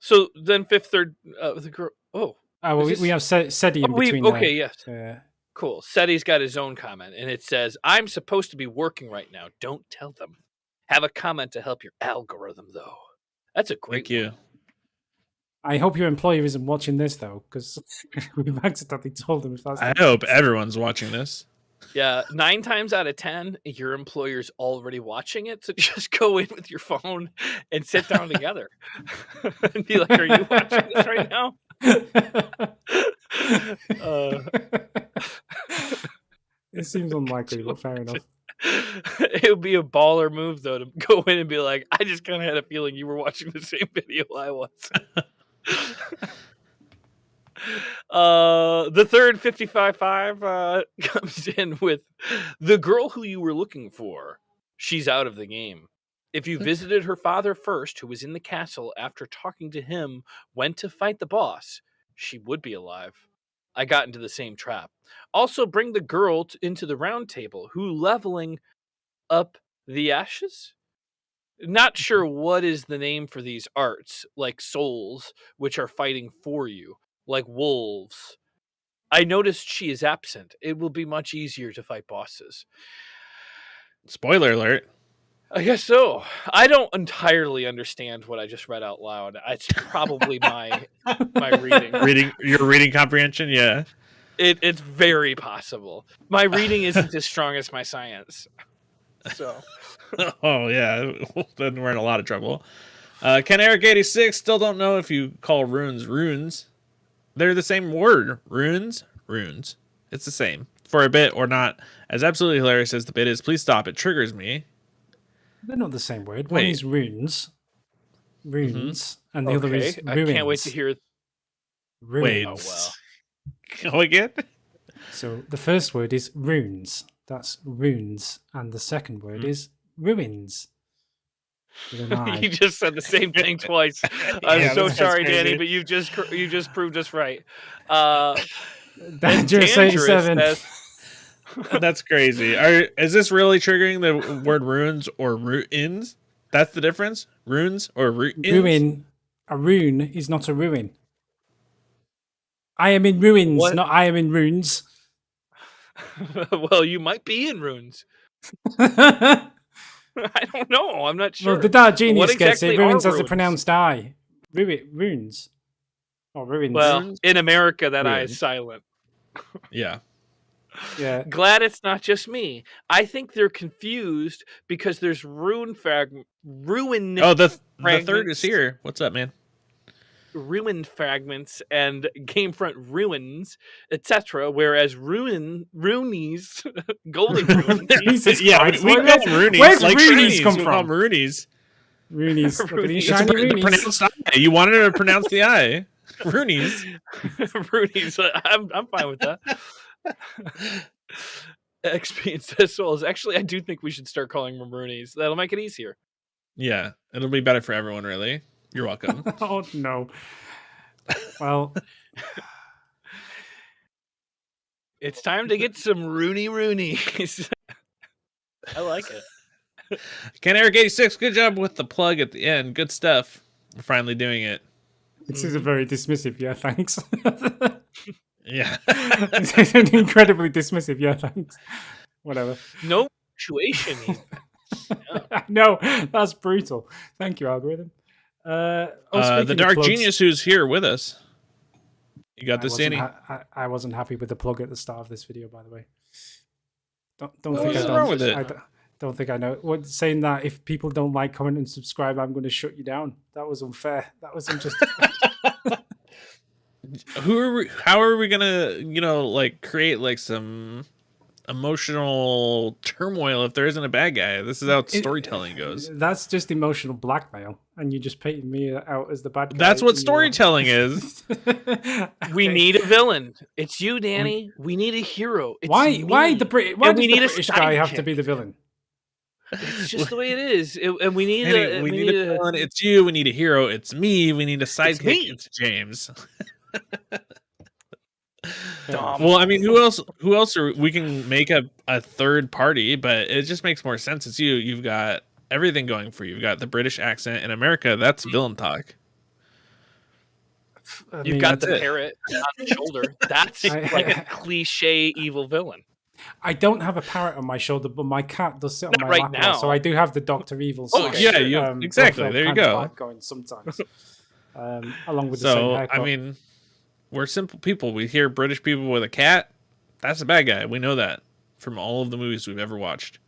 So then third, the girl. Oh, well, we have Seti in between. Okay, yes. Cool. Seti's got his own comment, and it says, "I'm supposed to be working right now. Don't tell them. Have a comment to help your algorithm, though." That's a great. Thank you. One. I hope your employer isn't watching this though, because we've accidentally told them. If that's I hope everyone's watching this. Yeah, 9 times out of 10, your employer's already watching it. So just go in with your phone and sit down together and be like, "Are you watching this right now?" It seems unlikely, but fair enough. It would be a baller move though to go in and be like, "I just kind of had a feeling you were watching the same video I was." The third 55.5 comes in with the girl who you were looking for. She's out of the game. If you visited her father first, who was in the castle after talking to him, went to fight the boss, she would be alive. I got into the same trap. Also, bring the girl into the round table who leveling up the ashes. Not sure what is the name for these arts, like souls, which are fighting for you. Like wolves. I noticed she is absent. It will be much easier to fight bosses. Spoiler alert. I guess so. I don't entirely understand what I just read out loud. It's probably my reading. Your reading comprehension, yeah. It's very possible. My reading isn't as strong as my science. So. Oh yeah, then we're in a lot of trouble. Ken Eric 86 still don't know if you call runes. They're the same word. Runes. It's the same. For a bit or not. As absolutely hilarious as the bit is, please stop. It triggers me. They're not the same word. One is runes. And the other is ruins. I can't wait to hear. Ruins. Oh, well. Go again? So the first word is runes. That's runes. And the second word is ruins. You just said the same thing twice. I'm so sorry, Danny, but you just proved us right. Dangerous 87. That's crazy. Is this really triggering the word runes or ruins? That's the difference? Runes or ruins? Ruin. A rune is not a ruin. I am in ruins, not I am in runes. Well, you might be in runes. I don't know. I'm not sure. Well, the Dark Genius gets it. Ruins has a pronounced I. Runes. Or ruins. Well, in America, that I is silent. Yeah. Yeah. Glad it's not just me. I think they're confused because there's ruin. Oh, the third is here. What's up, man? Ruined fragments and Gamefront ruins, etc. Whereas roonies, golden runes. Yeah, we call roonies. Where's like roonies come from? Roonies. Roonies. Shiny roonies. You wanted to pronounce the I. Roonies. Roonies. I'm fine with that. XP says souls. Actually, I do think we should start calling them roonies. That'll make it easier. Yeah, it'll be better for everyone, really. You're welcome. Oh, no. Well, it's time to get some roonies. I like it. Ken Eric 86, good job with the plug at the end. Good stuff. We're finally doing it. This is a very dismissive, yeah, thanks. Yeah. It's an incredibly dismissive, yeah, thanks. Whatever. No punctuation. No, that's brutal. Thank you, algorithm. The Dark Genius who's here with us. You got this, Danny? I wasn't happy with the plug at the start of this video, by the way. Don't think I know. What, saying that if people don't like, comment, and subscribe, I'm going to shut you down. That was unfair. That was unjustified. How are we gonna, create some emotional turmoil if there isn't a bad guy? This is how storytelling goes. That's just emotional blackmail, and you just painted me out as the bad guy. That's what storytelling is. We need a villain. It's you, Danny. We need a hero. It's why does the British guy have to be the villain? It's just the way it is. And we need a villain. It's you. We need a hero. It's me. We need a sidekick. It's James. Well, I mean, who else? We can make a third party, but it just makes more sense. It's you. You've got everything going for you. You've got the British accent in America. That's villain talk. You've got the parrot on the shoulder. That's like a cliche evil villain. I don't have a parrot on my shoulder, but my cat does sit on my lap now. So I do have the Dr. Evil. Exactly. There you go. Going sometimes, along with the same haircut. I mean, we're simple people. We hear British people with a cat. That's a bad guy. We know that from all of the movies we've ever watched.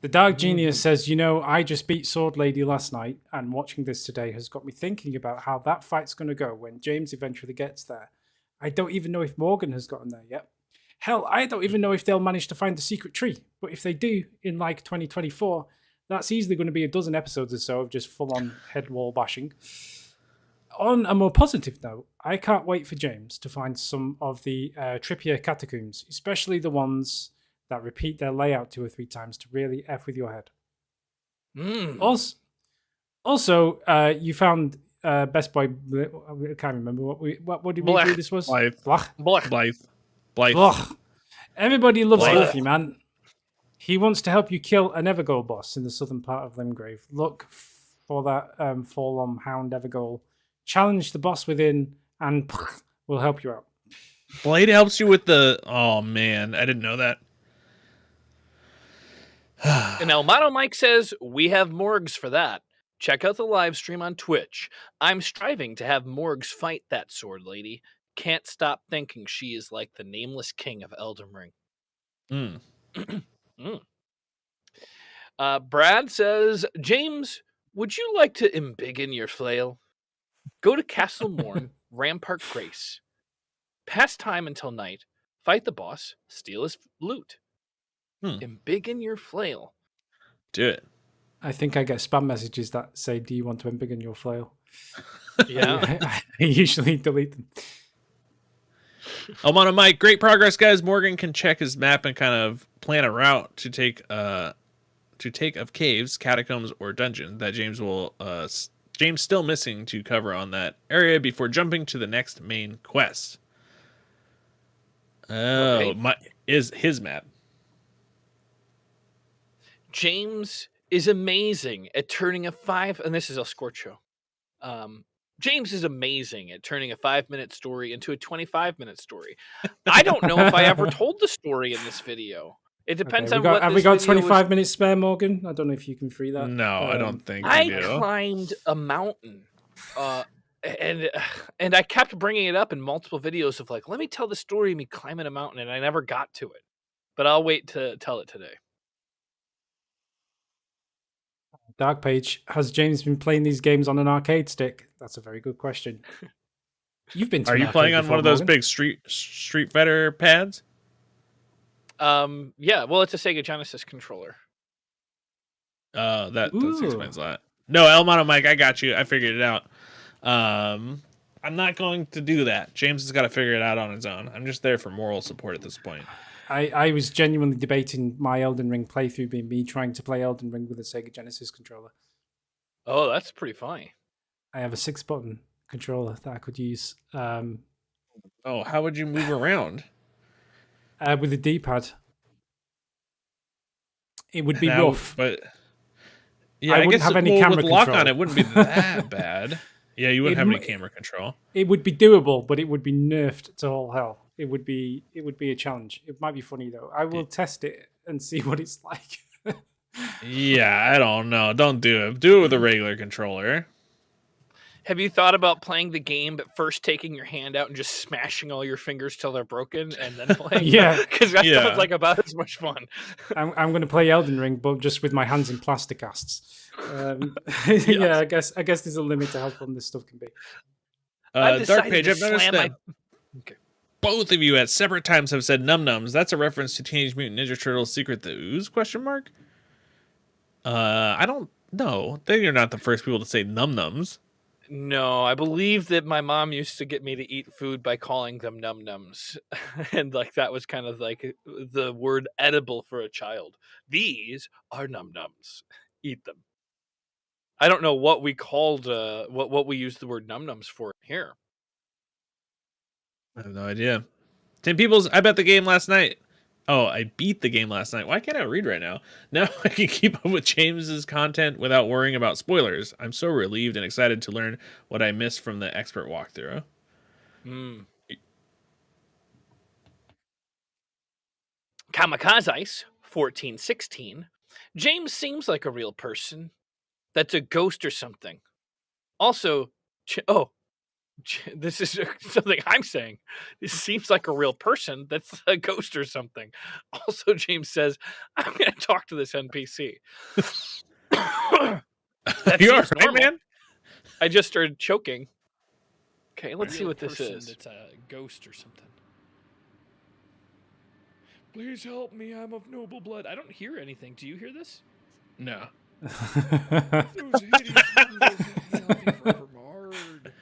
The Dark Genius says, I just beat Sword Lady last night, and watching this today has got me thinking about how that fight's going to go when James eventually gets there. I don't even know if Morgan has gotten there yet. Hell, I don't even know if they'll manage to find the secret tree. But if they do, in 2024, that's easily going to be a dozen episodes or so of just full-on head wall bashing. On a more positive note, I can't wait for James to find some of the trippier catacombs, especially the ones that repeat their layout 2 or 3 times to really F with your head. Also, you found Best Boy. I can't remember what did we do this was. Blythe. Everybody loves Wolfie, man. He wants to help you kill an Evergoal boss in the southern part of Limgrave. Look for that Forlom Hound Evergoal. Challenge the boss within, and we'll help you out. Blade helps you with the. Oh man, I didn't know that. And Elmato Mike says we have Morgs for that. Check out the live stream on Twitch. I'm striving to have Morgs fight that sword lady. Can't stop thinking she is like the nameless king of Elden Ring. Brad says, James, would you like to embiggen your flail? Go to Castle Morn, Rampart Grace. Pass time until night. Fight the boss. Steal his loot. Embiggen your flail. Do it. I think I get spam messages that say, do you want to embiggen your flail? Yeah. I usually delete them. I'm on a mic. Great progress, guys. Morgan can check his map and kind of plan a route to take of caves, catacombs, or dungeon that James still missing to cover on that area before jumping to the next main quest. Is his map. James is amazing at turning and this is a Scorch show. James is amazing at turning a 5-minute story into a 25-minute story. I don't know if I ever told the story in this video. It depends on what. Have we got 25 minutes spare, Morgan? I don't know if you can free that. No, I don't think I climbed a mountain, and I kept bringing it up in multiple videos of like, let me tell the story of me climbing a mountain, and I never got to it. But I'll wait to tell it today. Dark Page, has James been playing these games on an arcade stick? That's a very good question. You've been. Are you playing on one of those big Street Fighter pads? Yeah. Well, it's a Sega Genesis controller. That explains a lot. No, Elmato Mike, I got you. I figured it out. I'm not going to do that. James has got to figure it out on his own. I'm just there for moral support at this point. I was genuinely debating my Elden Ring playthrough being me trying to play Elden Ring with a Sega Genesis controller. Oh, that's pretty funny. I have a 6-button controller that I could use. How would you move around? With a D-pad. It would be rough. But yeah, I wouldn't have any camera with lock control. On it wouldn't be that bad. Yeah, you wouldn't have any camera control. It would be doable, but it would be nerfed to all hell. It would be a challenge. It might be funny though. I will test it and see what it's like. Yeah, I don't know. Don't do it. Do it with a regular controller. Have you thought about playing the game, but first taking your hand out and just smashing all your fingers till they're broken, and then playing? Yeah, because that sounds like about as much fun. I'm going to play Elden Ring, but just with my hands in plastic casts. Yeah, I guess there's a limit to how fun this stuff can be. Dark Page, I've noticed that both of you at separate times have said Num Nums. That's a reference to Teenage Mutant Ninja Turtles: Secret the Ooze? ? I don't know. You're not the first people to say Num Nums. No, I believe that my mom used to get me to eat food by calling them Num Nums. And like that was kind of like the word edible for a child. These are Num Nums. Eat them. I don't know what we called what we used the word Num Nums for here. I have no idea. 10 Peoples, I bet the game last night. Oh, I beat the game last night. Why can't I read right now? Now I can keep up with James's content without worrying about spoilers. I'm so relieved and excited to learn what I missed from the expert walkthrough. Kamikaze 1416. James seems like a real person. That's a ghost or something. Also, this is something I'm saying. This seems like a real person. That's a ghost or something. Also, James says, I'm going to talk to this NPC. You all right, man? I just started choking. Okay, let's see what this is. It's a ghost or something. Please help me. I'm of noble blood. I don't hear anything. Do you hear this? No. Those hideous windows hit me on me forever hard.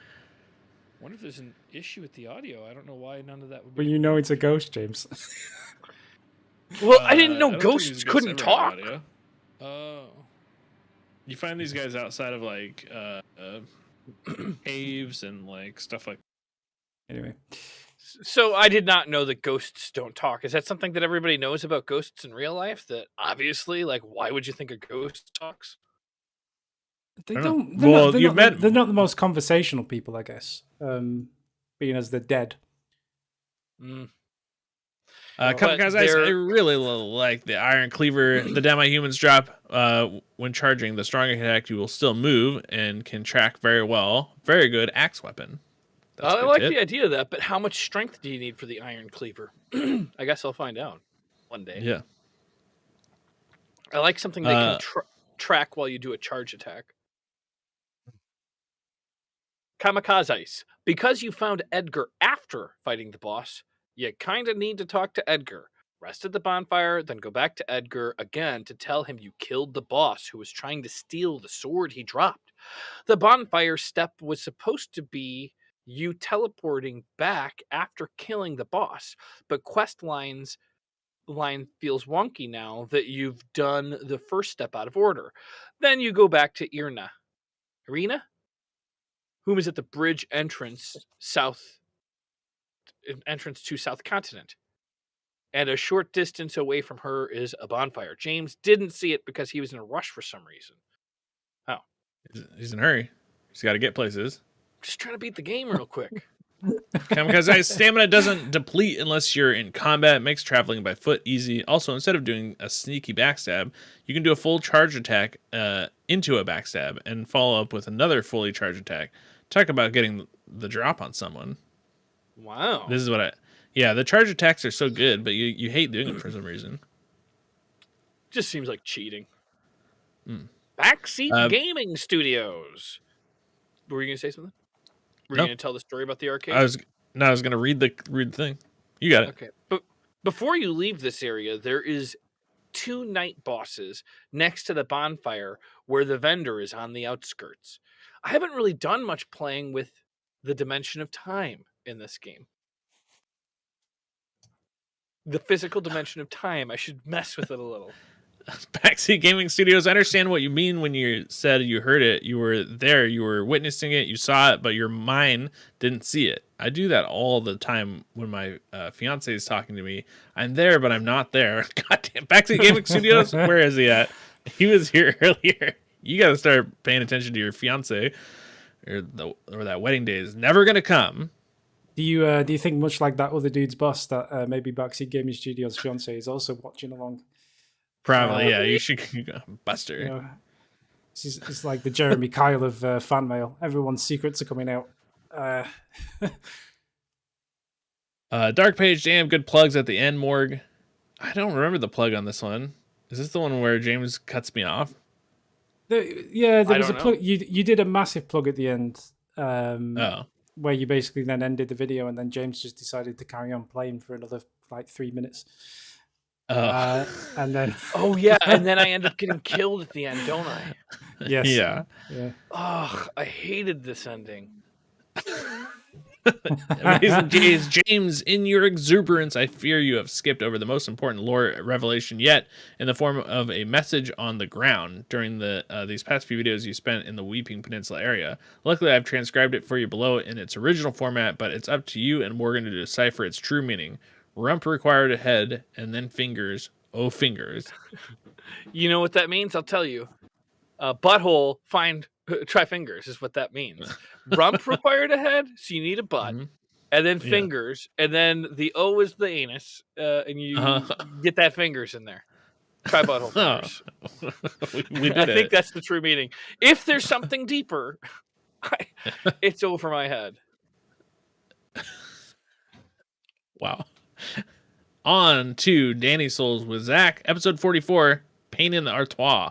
Wonder if there's an issue with the audio. I don't know why none of that would be. Well, you know it's a ghost, James. Well, I didn't know ghosts couldn't talk. Oh. You find these guys outside of like caves and like stuff like that. Anyway. So I did not know that ghosts don't talk. Is that something that everybody knows about ghosts in real life? That obviously, like, why would you think a ghost talks? They don't. They're not the most conversational people, I guess. Being as they're dead. Guys, I really like the Iron Cleaver. The demi-humans drop when charging. The strong attack, you will still move and can track very well. Very good axe weapon. I like the idea of that, but how much strength do you need for the Iron Cleaver? I guess I'll find out one day. Yeah. I like something they can track while you do a charge attack. Kamikazes. Because you found Edgar after fighting the boss, you kind of need to talk to Edgar. Rest at the bonfire, then go back to Edgar again to tell him you killed the boss who was trying to steal the sword he dropped. The bonfire step was supposed to be you teleporting back after killing the boss, but quest line feels wonky now that you've done the first step out of order. Then you go back to Irina, whom is at the bridge entrance to South Continent. And a short distance away from her is a bonfire. James didn't see it because he was in a rush for some reason. Oh. He's in a hurry. He's got to get places. Just trying to beat the game real quick. Kamikaze stamina doesn't deplete unless you're in combat. It makes traveling by foot easy. Also, instead of doing a sneaky backstab, you can do a full charge attack into a backstab and follow up with another fully charged attack. Talk about getting the drop on someone. Wow. This is what the charge attacks are so good, but you hate doing it for some reason. Just seems like cheating. Backseat Gaming Studios. Were you going to say something? Were you going to tell the story about the arcade? I was going to read the thing. You got it. Okay. But before you leave this area, there is 2 night bosses next to the bonfire where the vendor is on the outskirts. I haven't really done much playing with the dimension of time in this game. The physical dimension of time. I should mess with it a little. Backseat Gaming Studios. I understand what you mean when you said you heard it. You were there. You were witnessing it. You saw it, but your mind didn't see it. I do that all the time when my fiance is talking to me. I'm there, but I'm not there. Goddamn. Backseat Gaming Studios. Where is he at? He was here earlier. You got to start paying attention to your fiance, or that wedding day is never gonna come. Do you think much like that other dude's boss that maybe Backseat Gaming Studios' fiance is also watching along? Probably, yeah. You should Buster. You know, it's like the Jeremy Kyle of fan mail. Everyone's secrets are coming out. Dark Page, damn good plugs at the end. Morgue. I don't remember the plug on this one. Is this the one where James cuts me off? There was a plug. You did a massive plug at the end. Where you basically then ended the video, and then James just decided to carry on playing for another like 3 minutes. And then and then I end up getting killed at the end, don't I? Yes. Yeah. Oh, I hated this ending. Amazing James, in your exuberance, I fear you have skipped over the most important lore revelation yet, in the form of a message on the ground. During these past few videos you spent in the Weeping Peninsula area. Luckily, I've transcribed it for you below in its original format, but it's up to you and Morgan to decipher its true meaning. Rump required a head, and then fingers. Oh, fingers. You know what that means? I'll tell you. Butthole, try fingers is what that means. Rump required a head, so you need a butt, and then fingers, and then the O is the anus, and you get that fingers in there. Try butthole fingers. I think that's the true meaning. If there's something deeper, it's over my head. Wow. On to Danny Souls with Zach, episode 44, Pain in the Artois.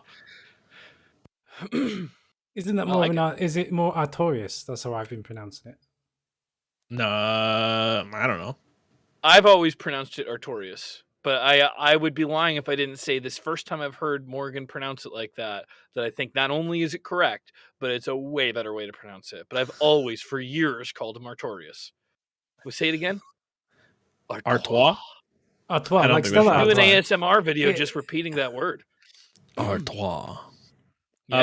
Isn't that more is it more Artorias? That's how I've been pronouncing it. No, I don't know. I've always pronounced it Artorias, but I would be lying if I didn't say this first time I've heard Morgan pronounce it like that I think not only is it correct, but it's a way better way to pronounce it. But I've always, for years, called him Artorias. We'll say it again. Artois? Artois, like Stella. Do an ASMR video just repeating that word. Artois.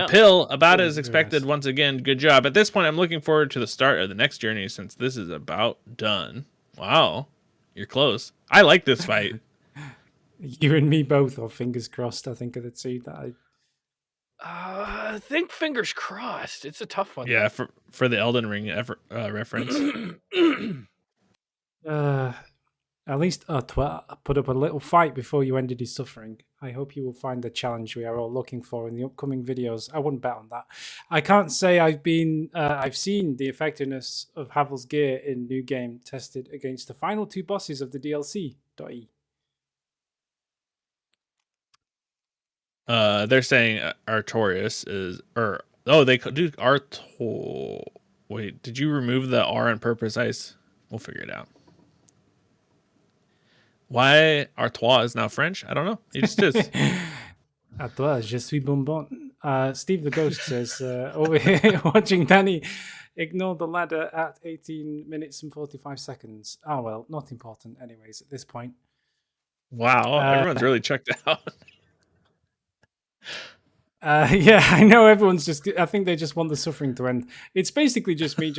Pill, about as expected once again. Good job. At this point, I'm looking forward to the start of the next journey since this is about done. Wow. You're close. I like this fight. You and me both, or fingers crossed, I think, are the two that I think fingers crossed. It's a tough one. Yeah, for the Elden Ring reference. At least Artois put up a little fight before you ended his suffering. I hope you will find the challenge we are all looking for in the upcoming videos. I wouldn't bet on that. I can't say I've seen the effectiveness of Havel's gear in New Game tested against the final two bosses of the DLC. They're saying Artorias is, they do Artor. Wait, did you remove the R on purpose, Ice? We'll figure it out. Why Artois is now French? I don't know. He just is. Artois, je suis bonbon. Steve the Ghost says, over here watching Danny ignore the ladder at 18 minutes and 45 seconds. Oh, well, not important anyways at this point. Wow, everyone's really checked out. Yeah, I know everyone's I think they just want the suffering to end. It's basically just me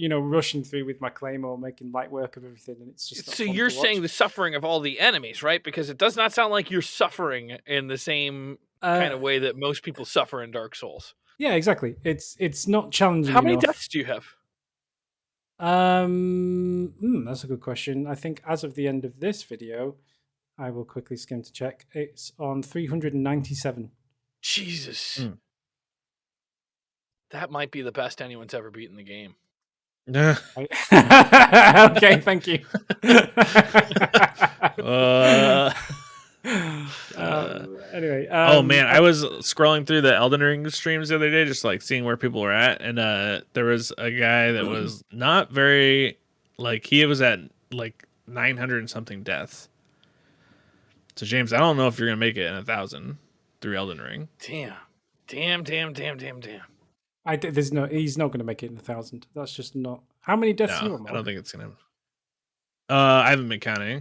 rushing through with my Claymore, making light work of everything. And it's just so you're saying the suffering of all the enemies, right? Because it does not sound like you're suffering in the same kind of way that most people suffer in Dark Souls. Yeah, exactly. It's not challenging. How many deaths do you have? That's a good question. I think as of the end of this video, I will quickly skim to check. It's on 397. Jesus. That might be the best anyone's ever beaten the game. Okay, thank you. Anyway. Oh man, I was scrolling through the Elden Ring streams the other day, just like seeing where people were at, and there was a guy that was not very, he was at 900 and something deaths. So James, I don't know if you're gonna make it in 1,000 through Elden Ring. Damn. He's not gonna make it in 1,000. That's just not. How many deaths? No, I don't think it's gonna. I haven't been counting.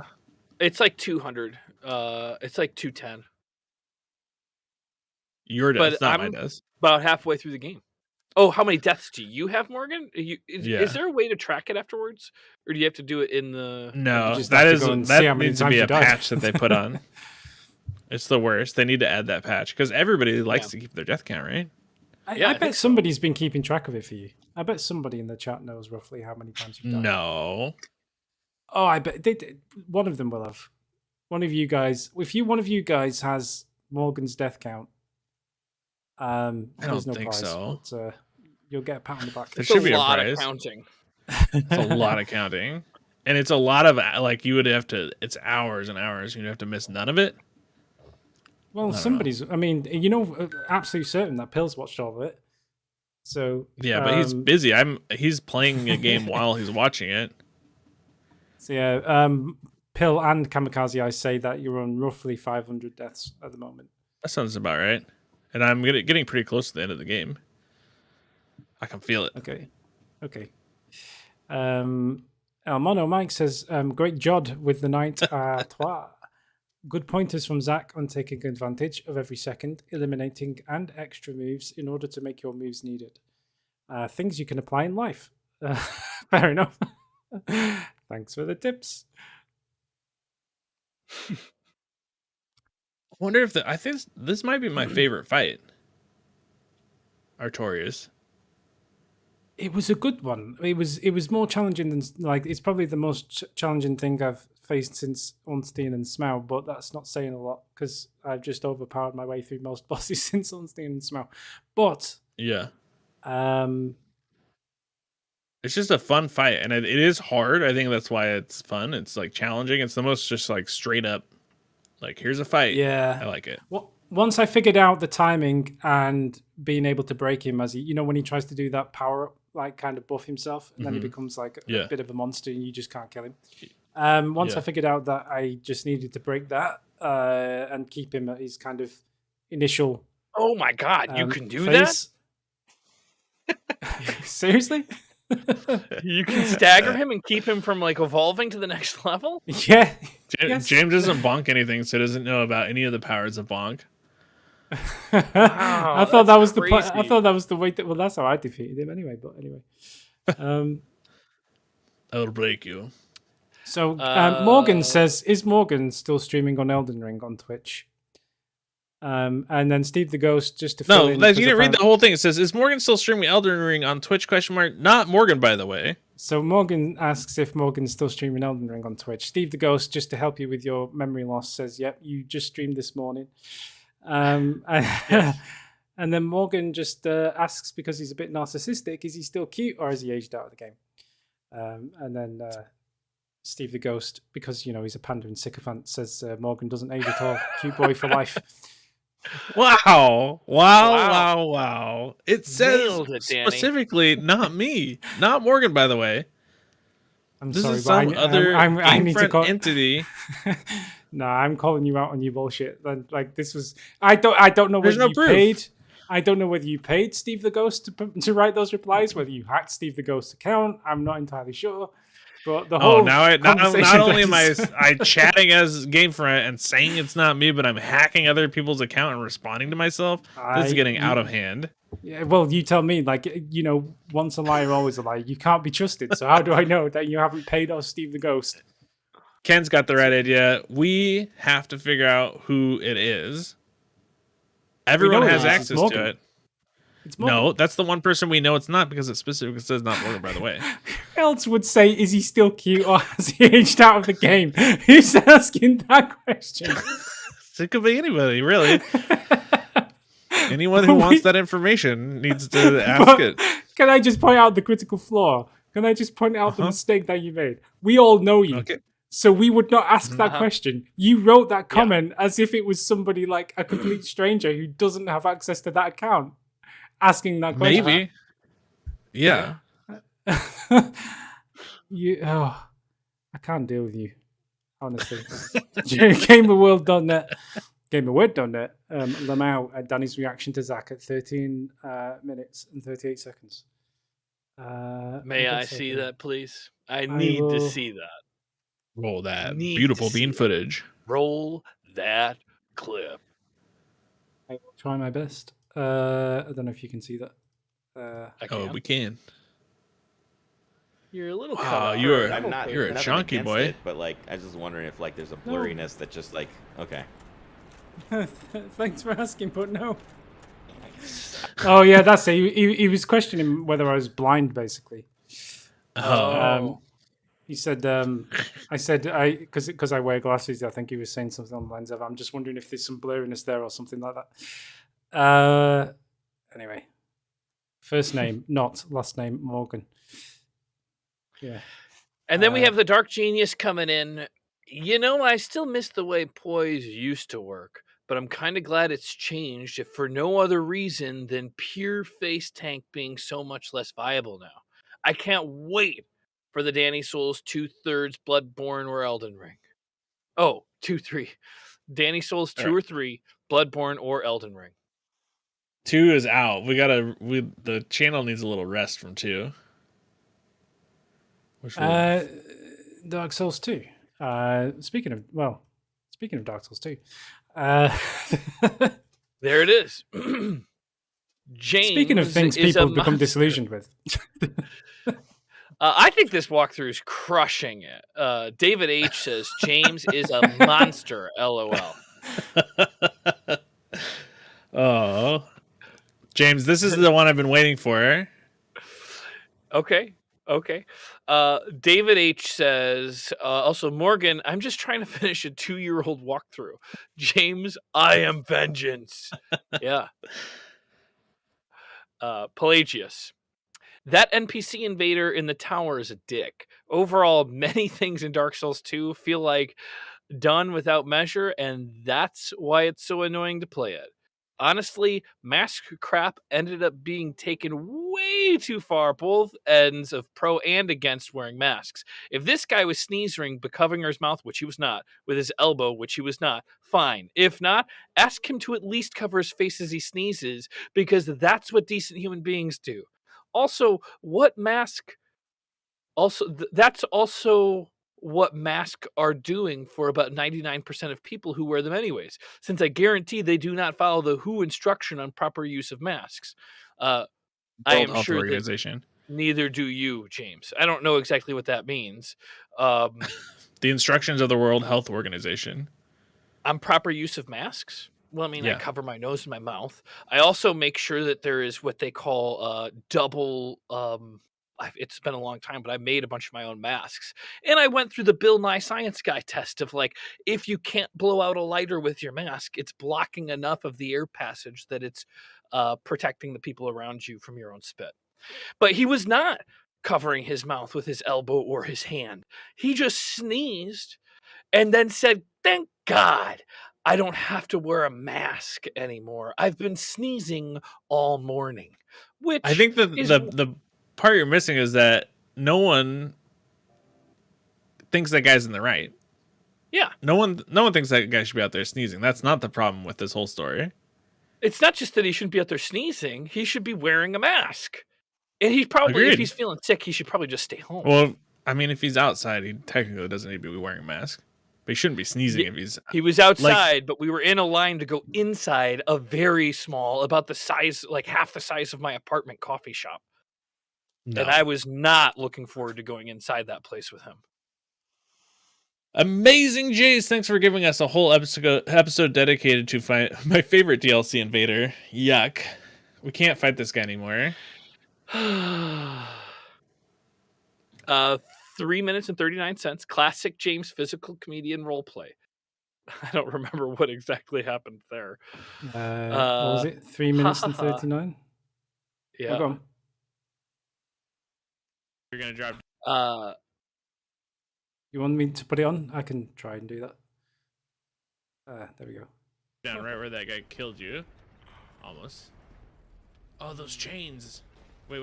It's like 200. It's like 210. Your deaths, not my deaths. About halfway through the game. Oh, how many deaths do you have, Morgan? Is there a way to track it afterwards, or do you have to do it in the? No, that needs to be a patch that they put on. It's the worst. They need to add that patch because everybody likes to keep their death count, right? I bet somebody's been keeping track of it for you. I bet somebody in the chat knows roughly how many times you've done. No. Oh, I bet one of them will have. One of you guys, one of you guys has Morgan's death count. I don't think prize, so. But, you'll get a pat on the back. There should be a lot prize. Of counting. It's a lot of counting, and it's a lot of you would have to. It's hours and hours. You'd have to miss none of it. Well, somebody's. I mean, absolutely certain that Pill's watched all of it. So yeah, but he's busy. He's playing a game while he's watching it. So yeah, Pill and Kamikaze, I say that you're on roughly 500 deaths at the moment. That sounds about right. And I'm getting pretty close to the end of the game. I can feel it. Okay. Mono Mike says, great job with the night à trois. Good pointers from Zach on taking advantage of every second, eliminating and extra moves in order to make your moves needed. Things you can apply in life. Fair enough. Thanks for the tips. I wonder if I think this might be my favorite fight. Artorias. It was a good one. It was more challenging than it's probably the most challenging thing I've faced since Ornstein and Smaug, but that's not saying a lot because I've just overpowered my way through most bosses since Ornstein and Smaug. But yeah, it's just a fun fight, and it is hard. I think that's why it's fun. It's like challenging. It's the most just like straight up, like here's a fight. Yeah, I like it. Well, once I figured out the timing and being able to break him as he, when he tries to do that power up, like kind of buff himself, and then he becomes like a bit of a monster, and you just can't kill him. Once I figured out that I just needed to break that and keep him at his kind of initial. Oh my god, you can do phase. That? Seriously? You can stagger him and keep him from like evolving to the next level? Yeah. James doesn't bonk anything, so doesn't know about any of the powers of bonk. Wow, I thought that was crazy. I thought that was the way that. Well, that's how I defeated him anyway. But anyway, I'll break you. So Morgan says, "Is Morgan still streaming on Elden Ring on Twitch?" And then Steve the Ghost just to fill in. No, you didn't read the whole thing. It says, "Is Morgan still streaming Elden Ring on Twitch?" ? Not Morgan, by the way. So Morgan asks if Morgan's still streaming Elden Ring on Twitch. Steve the Ghost, just to help you with your memory loss, says, "Yep, you just streamed this morning." Yes. And then Morgan just asks because he's a bit narcissistic, is he still cute or has he aged out of the game? And then Steve the Ghost, because he's a pandering sycophant, says Morgan doesn't age at all. Cute boy for life. Wow. It says specifically not me, not Morgan, by the way. This is some other I need to call entity. No, I'm calling you out on your bullshit. Like this was, I don't know whether you paid. I don't know whether you paid Steve the Ghost to write those replies, whether you hacked Steve the Ghost's account. I'm not entirely sure. But the whole not only am I chatting as GameFront and saying it's not me, but I'm hacking other people's account and responding to myself. This is getting out of hand. Yeah, well, you tell me. Like, once a liar, always a liar. You can't be trusted. So how do I know that you haven't paid off Steve the Ghost? Ken's got the right idea. We have to figure out who it is. Everyone has access to it. No, that's the one person we know it's not because it specifically says not Morgan, by the way. Who else would say, is he still cute or has he aged out of the game? Who's asking that question? It could be anybody, really. Anyone who wants that information needs to ask it. Can I just point out the critical flaw? Can I just point out the mistake that you made? We all know you. Okay. So we would not ask that question. You wrote that comment as if it was somebody like a complete stranger who doesn't have access to that account asking that question. Maybe. Yeah. I can't deal with you, honestly. GamerWorld.net, GamerWord.net, Lamau at Danny's reaction to Zach at 13 minutes and 38 seconds. May I see that, please? I need to see that. Roll that beautiful bean footage. Roll that clip. I will try my best. I don't know if you can see that. We can. You're a little. Wow, you're a chunky boy. It, but like, I was just wondering if like there's a blurriness that just like okay. Thanks for asking, but no. Oh yeah, that's it. He was questioning whether I was blind, basically. He said, I said, because I wear glasses, I think he was saying something on the lines of, I'm just wondering if there's some blurriness there or something like that. Anyway, first name, not last name, Morgan. Yeah. And then we have the Dark Genius coming in. I still miss the way Poise used to work, but I'm kind of glad it's changed, if for no other reason than pure face tank being so much less viable now. I can't wait for the Danny Souls 2/3 Bloodborne or Elden Ring. Oh, 2-3. Danny Souls 2 or 3, Bloodborne or Elden Ring. 2 is out. The channel needs a little rest from 2. Dark Souls 2. Speaking of Dark Souls 2. There it is. James. Speaking of things people have become disillusioned with. I think this walkthrough is crushing it. David H says James is a monster. LOL. Oh, James, this is the one I've been waiting for. Okay. David H says, also, Morgan, I'm just trying to finish a 2-year-old walkthrough. James, I am vengeance. Yeah. Pelagius. That NPC invader in the tower is a dick. Overall, many things in Dark Souls 2 feel like done without measure, and that's why it's so annoying to play it. Honestly, mask crap ended up being taken way too far, both ends of pro and against wearing masks. If this guy was sneezing but covering his mouth, which he was not, with his elbow, which he was not, fine. If not, ask him to at least cover his face as he sneezes, because that's what decent human beings do. Also, that's also what masks are doing for about 99% of people who wear them anyways, since I guarantee they do not follow the WHO instruction on proper use of masks. I am Health sure Organization. Neither do you, James. I don't know exactly what that means. The instructions of the World Health Organization. On proper use of masks? Well, I mean, I cover my nose and my mouth. I also make sure that there is what they call double... it's been a long time, but I made a bunch of my own masks. And I went through the Bill Nye Science Guy test of like, if you can't blow out a lighter with your mask, it's blocking enough of the air passage that it's protecting the people around you from your own spit. But he was not covering his mouth with his elbow or his hand. He just sneezed and then said, "Thank God I don't have to wear a mask anymore. I've been sneezing all morning." Which I think the part you're missing is that no one thinks that guy's in the right. Yeah. No one thinks that guy should be out there sneezing. That's not the problem with this whole story. It's not just that he shouldn't be out there sneezing. He should be wearing a mask. And he probably, Agreed. if he's feeling sick, he should probably just stay home. Well, I mean, if he's outside, he technically doesn't need to be wearing a mask. But he shouldn't be sneezing if he's... He was outside, but we were in a line to go inside a very small, about the size, like half the size of my apartment coffee shop. No. And I was not looking forward to going inside that place with him. Amazing Jays, thanks for giving us a whole episode dedicated to my favorite DLC invader. Yuck. We can't fight this guy anymore. 3 minutes and 39 cents. Classic James physical comedian roleplay. I don't remember what exactly happened there. What was it? 3 minutes and 39? Yeah. Oh, go on. You're going to drop... You want me to put it on? I can try and do that. There we go. Down right where that guy killed you. Almost. Oh, those chains. Wait.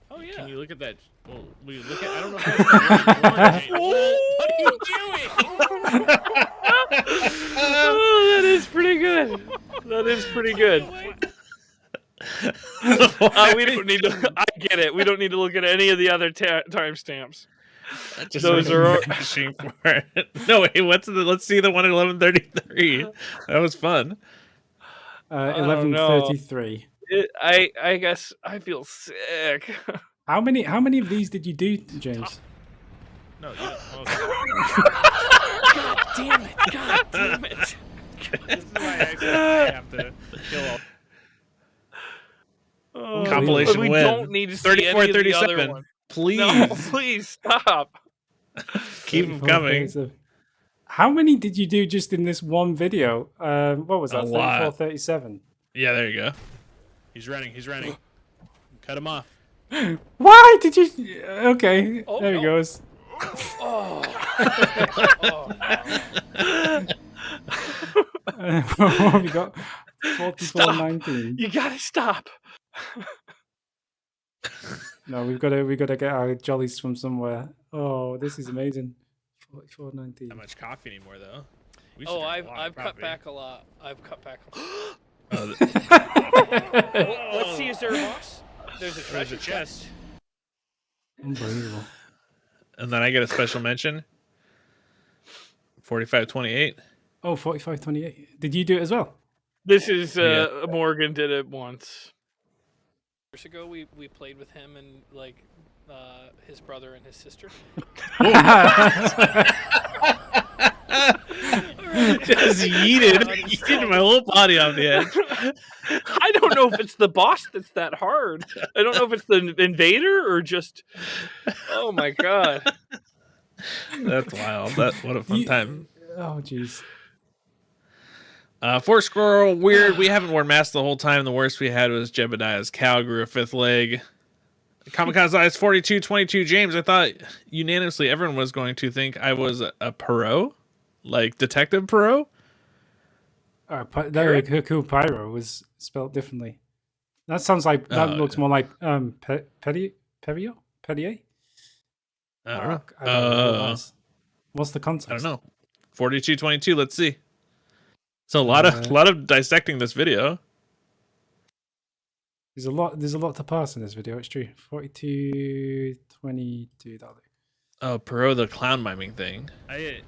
Oh, yeah. Can you look at that? Well, we look at... I don't know if that's one chain. What are you doing? Oh, that is pretty good. That is pretty good. We don't need to. I get it. We don't need to look at any of the other timestamps. Those are for it. No, wait. Let's see the one at 11:33. That was fun. 11:33. I guess I feel sick. How many of these did you do, James? No. God damn it! God damn it! This is why I have to kill all. Oh, compilation we win. Don't need to see 34, any 37. Of the other ones. Please, no, please stop. Keep them coming. How many did you do just in this one video? What was that? 34, 37. Yeah, there you go. He's running. Cut him off. Why did you? Okay, there he goes. Oh. What have we got? 44-19. You gotta stop. No, we've got to get our jollies from somewhere. Oh, this is amazing. 44-19. Not much coffee anymore though. I've cut back a lot. Let's see, is there a box? There's a treasure chest. Unbelievable. And then I get a special mention. 4528. Oh, 4528. Did you do it as well? This is Morgan did it once. Years ago, we played with him and like his brother and his sister. Just yeeted my whole body off the edge. I don't know if it's the boss that's that hard. I don't know if it's the invader or just. Oh my god, that's wild! What a fun time. Oh jeez. Foursquirrel, weird. We haven't worn masks the whole time. The worst we had was Jebediah's cow grew a fifth leg. Kamikaze Eyes 4222. James, I thought unanimously everyone was going to think I was a Perot, like Detective Perot. Cool Pyro was spelled differently. That sounds like looks more like Perrier. I don't know. What's the context? I don't know. 4222. Let's see. So a lot of dissecting this video. There's a lot to pass in this video. It's true. 4222. Oh, Perot, the clown miming thing. I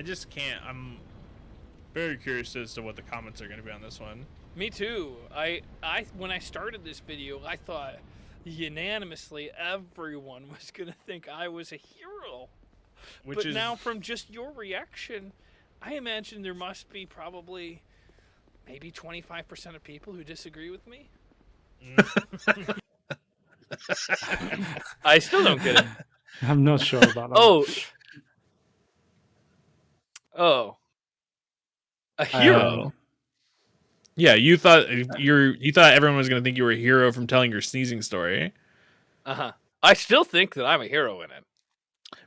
just can't. I'm very curious as to what the comments are going to be on this one. Me too. I when I started this video, I thought unanimously everyone was going to think I was a hero. But now from just your reaction, I imagine there must be probably maybe 25% of people who disagree with me. I still don't get it. I'm not sure about that. Oh. A hero. Yeah, you thought everyone was going to think you were a hero from telling your sneezing story. Uh-huh. I still think that I'm a hero in it.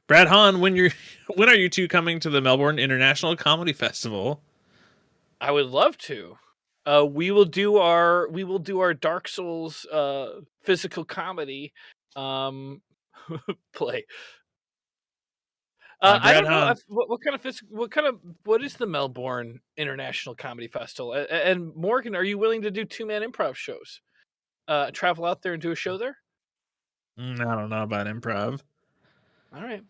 Brad Hahn, when are you two coming to the Melbourne International Comedy Festival? I would love to. We will do our Dark Souls physical comedy play. I don't know what is the Melbourne International Comedy Festival? And Morgan, are you willing to do 2-man improv shows? Travel out there and do a show there? I don't know about improv. All right.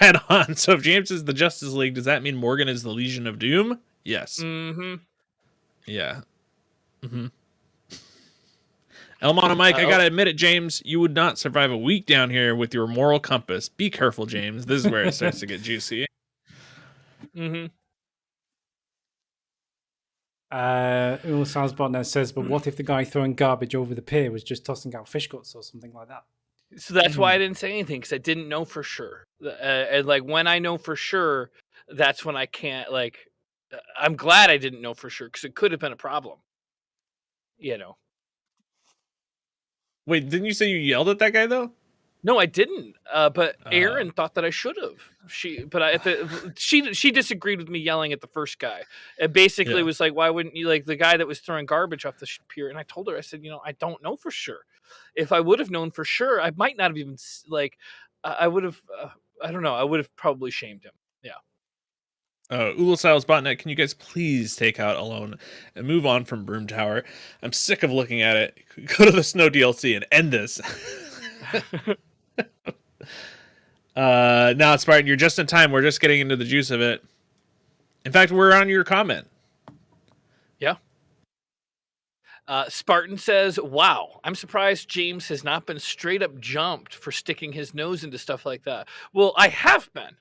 Right on. So if James is the Justice League, does that mean Morgan is the Legion of Doom? Yes. Mm-hmm. Yeah. Mm-hmm. Elmono Mike, I gotta admit it, James, you would not survive a week down here with your moral compass. Be careful, James. This is where it starts to get juicy. Mm-hmm. Sounds botnet says, but what if the guy throwing garbage over the pier was just tossing out fish guts or something like that? So that's why I didn't say anything, because I didn't know for sure. And like when I know for sure, that's when I can't I'm glad I didn't know for sure, because it could have been a problem. You know. Wait, didn't you say you yelled at that guy though? No, I didn't. But Aaron thought that I should have. She disagreed with me yelling at the first guy. It basically was like, why wouldn't you, like the guy that was throwing garbage off the pier? And I told her, I said, I don't know for sure. If I would have known for sure, I might not have even I would have. I don't know. I would have probably shamed him. Yeah. Ula Styles Botnet, can you guys please take out Alone and move on from Broom Tower? I'm sick of looking at it. Go to the Snow DLC and end this. Now, Spartan, you're just in time. We're just getting into the juice of it. In fact, we're on your comment. Yeah. Spartan says, wow, I'm surprised James has not been straight up jumped for sticking his nose into stuff like that. Well, I have been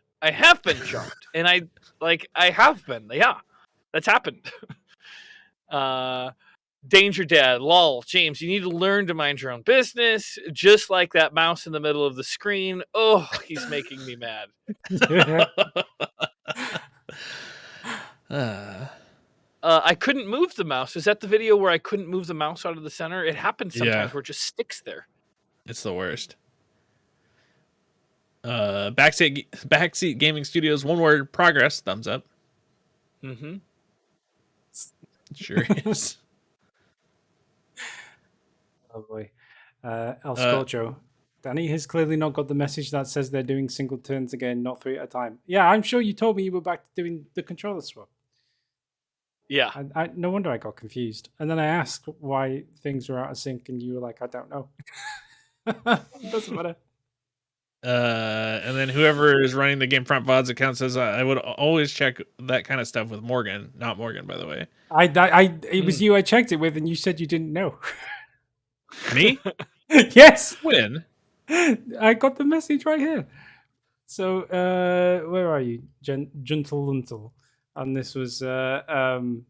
jumped, and I have been. Yeah, that's happened. Danger Dad, lol. James, you need to learn to mind your own business, just like that mouse in the middle of the screen. Oh, he's making me mad. I couldn't move the mouse. Is that the video where I couldn't move the mouse out of the center? It happens sometimes where it just sticks there. It's the worst. Backseat Gaming Studios, one word, progress, thumbs up. Mm-hmm. Sure is. Oh boy. El Scorcho. Danny has clearly not got the message that says they're doing single turns again, not 3 at a time. Yeah, I'm sure you told me you were back to doing the controller swap. Yeah. I no wonder I got confused. And then I asked why things were out of sync, and you were like, I don't know. Doesn't matter. And then whoever is running the GameFront VODs account says I would always check that kind of stuff with Morgan, not Morgan, by the way. It was you I checked it with, and you said you didn't know. Me? Yes. When? I got the message right here. So, where are you, Gentle? And this was on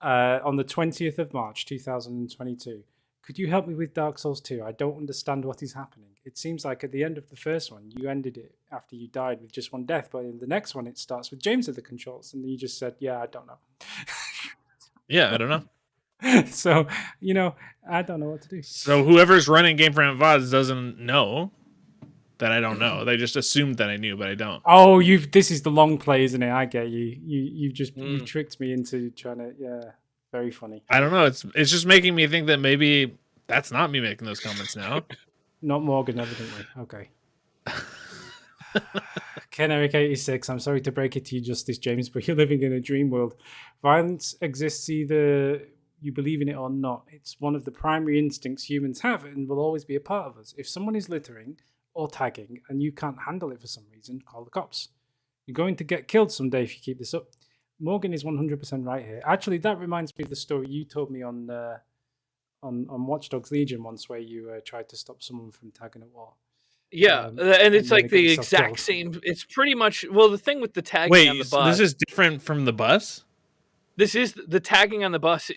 the 20th of March, 2022. Could you help me with Dark Souls 2? I don't understand what is happening. It seems like at the end of the first one, you ended it after you died with just one death, but in the next one, it starts with James at the controls, and you just said, yeah, I don't know. Yeah, I don't know. So, I don't know what to do. So whoever's running GameFront VODs doesn't know that I don't know. They just assumed that I knew, but I don't. Oh, this is the long play, isn't it? I get you. You tricked me into trying to, yeah. Very funny. I don't know. It's just making me think that maybe that's not me making those comments now. Not Morgan, evidently. Okay. Ken Eric 86. I'm sorry to break it to you, Justice James, but you're living in a dream world. Violence exists either you believe in it or not. It's one of the primary instincts humans have and will always be a part of us. If someone is littering or tagging and you can't handle it for some reason, call the cops. You're going to get killed someday if you keep this up. Morgan is 100% right here. Actually, that reminds me of the story you told me on Watch Dogs Legion once, where you tried to stop someone from tagging at war. Yeah, and it's like the exact same. It's pretty much the thing with the tagging on the bus. This is different from the bus. This is the tagging on the bus.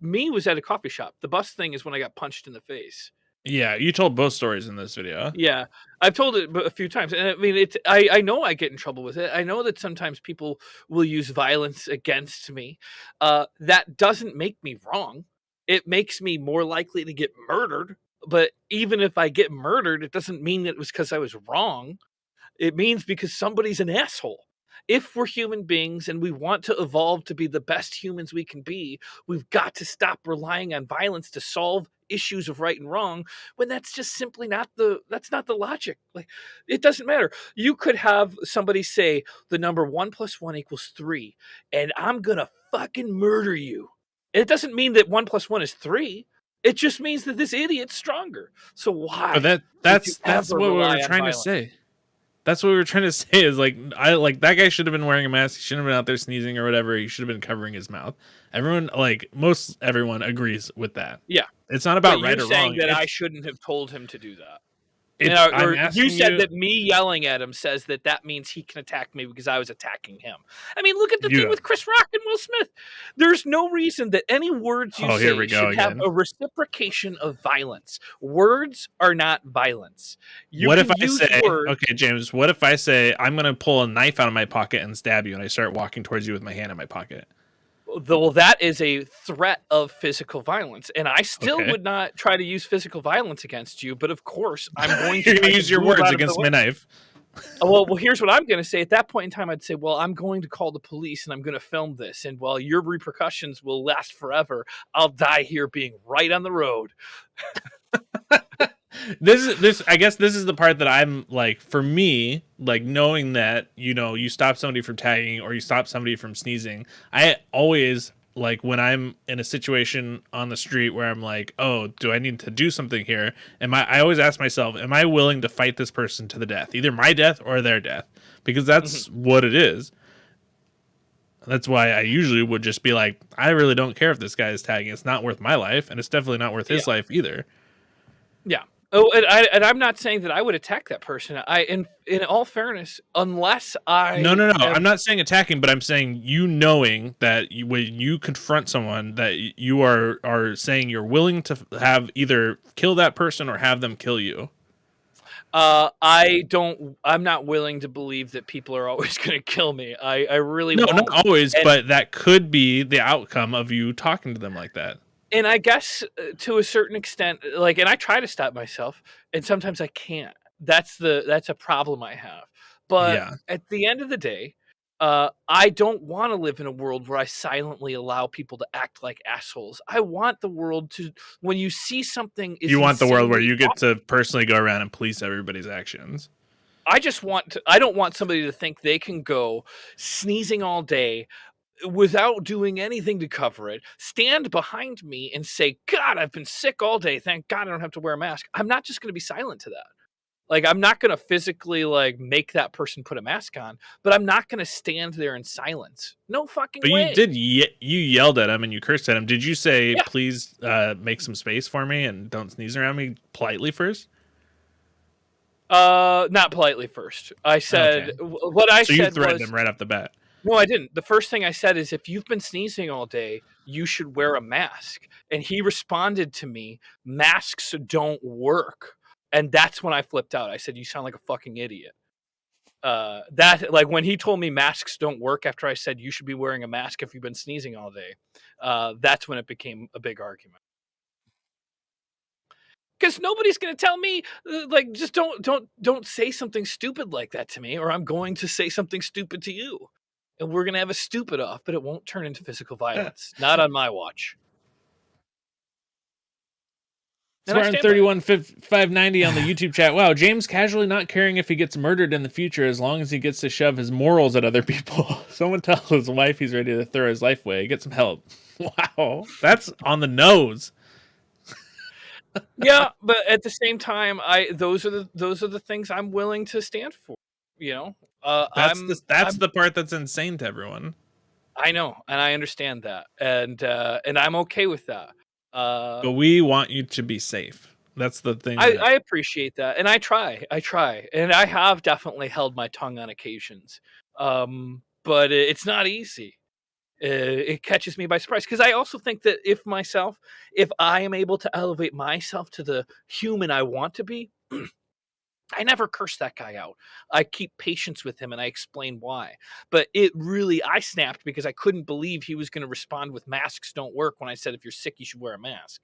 Me was at a coffee shop. The bus thing is when I got punched in the face. Yeah, you told both stories in this video. Yeah, I've told it a few times, and I mean, I know I get in trouble with it. I know that sometimes people will use violence against me. That doesn't make me wrong. It makes me more likely to get murdered. But even if I get murdered, it doesn't mean that it was because I was wrong. It means because somebody's an asshole. If we're human beings and we want to evolve to be the best humans we can be, we've got to stop relying on violence to solve issues of right and wrong, when that's just simply not the logic. Like, it doesn't matter. You could have somebody say the number 1 + 1 = 3, and I'm gonna fucking murder you. It doesn't mean that 1 + 1 is 3. It just means that this idiot's stronger. So why? But that's what we were trying to say. That's what we were trying to say is that guy should have been wearing a mask. He shouldn't have been out there sneezing or whatever. He should have been covering his mouth. Most everyone agrees with that. Yeah. It's not about right or wrong. You're saying that I shouldn't have told him to do that. You said that me yelling at him says that means he can attack me because I was attacking him. I mean, look at the thing with Chris Rock and Will Smith. There's no reason that any words you say should have a reciprocation of violence. Words are not violence. Okay, James, what if I say, I'm going to pull a knife out of my pocket and stab you, and I start walking towards you with my hand in my pocket? Well, that is a threat of physical violence, and I still would not try to use physical violence against you. But of course, I'm going to. You're going to use your words against my knife. Well, here's what I'm going to say. At that point in time, I'd say, well, I'm going to call the police, and I'm going to film this. And while your repercussions will last forever, I'll die here being right on the road. I guess this is the part that I'm like, for me, like, knowing that, you stop somebody from tagging or you stop somebody from sneezing. I always, like, when I'm in a situation on the street where I'm like, oh, do I need to do something here? I always ask myself, am I willing to fight this person to the death? Either my death or their death, because that's what it is. That's why I usually would just be like, I really don't care if this guy is tagging. It's not worth my life, and it's definitely not worth his life either. Yeah. Oh, and I'm not saying that I would attack that person. In all fairness, unless I... No. I'm not saying attacking, but I'm saying knowing that when you confront someone, that you are saying you're willing to have either kill that person or have them kill you. I'm not willing to believe that people are always going to kill me. I really won't. Not always, but that could be the outcome of you talking to them like that. And I guess to a certain extent, and I try to stop myself, and sometimes I can't. That's a problem I have. But at the end of the day, I don't want to live in a world where I silently allow people to act like assholes. I want the world to, when you see something, you want the world where you get to personally go around and police everybody's actions. I don't want somebody to think they can go sneezing all day, without doing anything to cover it, stand behind me and say, God, I've been sick all day. Thank God I don't have to wear a mask. I'm not just going to be silent to that. Like, I'm not going to physically like make that person put a mask on, but I'm not going to stand there in silence. No fucking way. But you yelled at him and you cursed at him. Did you say, please make some space for me and don't sneeze around me politely first? Not politely first. I said, what I said was... So you threatened him right off the bat. No, I didn't. The first thing I said is, if you've been sneezing all day, you should wear a mask. And he responded to me, masks don't work. And that's when I flipped out. I said, you sound like a fucking idiot. That, like, when he told me masks don't work after I said you should be wearing a mask if you've been sneezing all day, that's when it became a big argument. Because nobody's going to tell me, like, just don't say something stupid like that to me, or I'm going to say something stupid to you. And we're going to have a stupid off, but it won't turn into physical violence. Not on my watch. Spartan 31590 on the YouTube chat. Wow, James casually not caring if he gets murdered in the future as long as he gets to shove his morals at other people. Someone tell his wife he's ready to throw his life away. Get some help. Wow, that's on the nose. Yeah, but at the same time, those are the things I'm willing to stand for. You know, that's the part that's insane to everyone. I know, and I understand that, and I'm okay with that. But we want you to be safe. That's the thing. I appreciate that, and I try, and I have definitely held my tongue on occasions. But it's not easy. It catches me by surprise, because I also think that if I am able to elevate myself to the human I want to be, I never curse that guy out. I keep patience with him and I explain why. But I snapped because I couldn't believe he was going to respond with masks don't work when I said, if you're sick, you should wear a mask.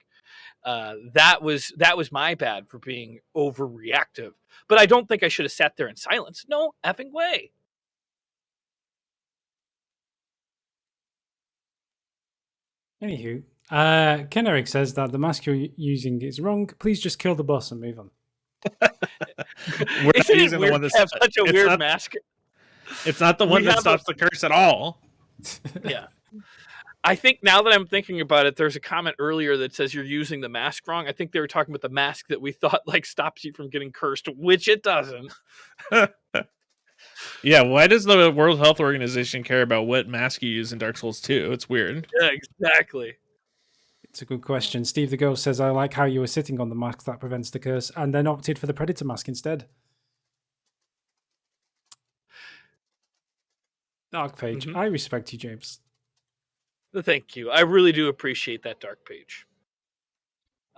That was my bad for being overreactive. But I don't think I should have sat there in silence. No effing way. Anywho, Ken Eric says that the mask you're using is wrong. Please just kill the boss and move on. We're not using the one that's such a weird mask. It's not the one that stops the curse at all. Yeah. I think now that I'm thinking about it, there's a comment earlier that says you're using the mask wrong. I think they were talking about the mask that we thought like stops you from getting cursed, which it doesn't. Yeah, why does the World Health Organization care about what mask you use in Dark Souls 2? It's weird. Yeah, exactly. It's a good question. Steve the Ghost says, I like how you were sitting on the mask that prevents the curse and then opted for the Predator mask instead. Dark Page. I respect you, James. Thank you. I really do appreciate that, Dark Page.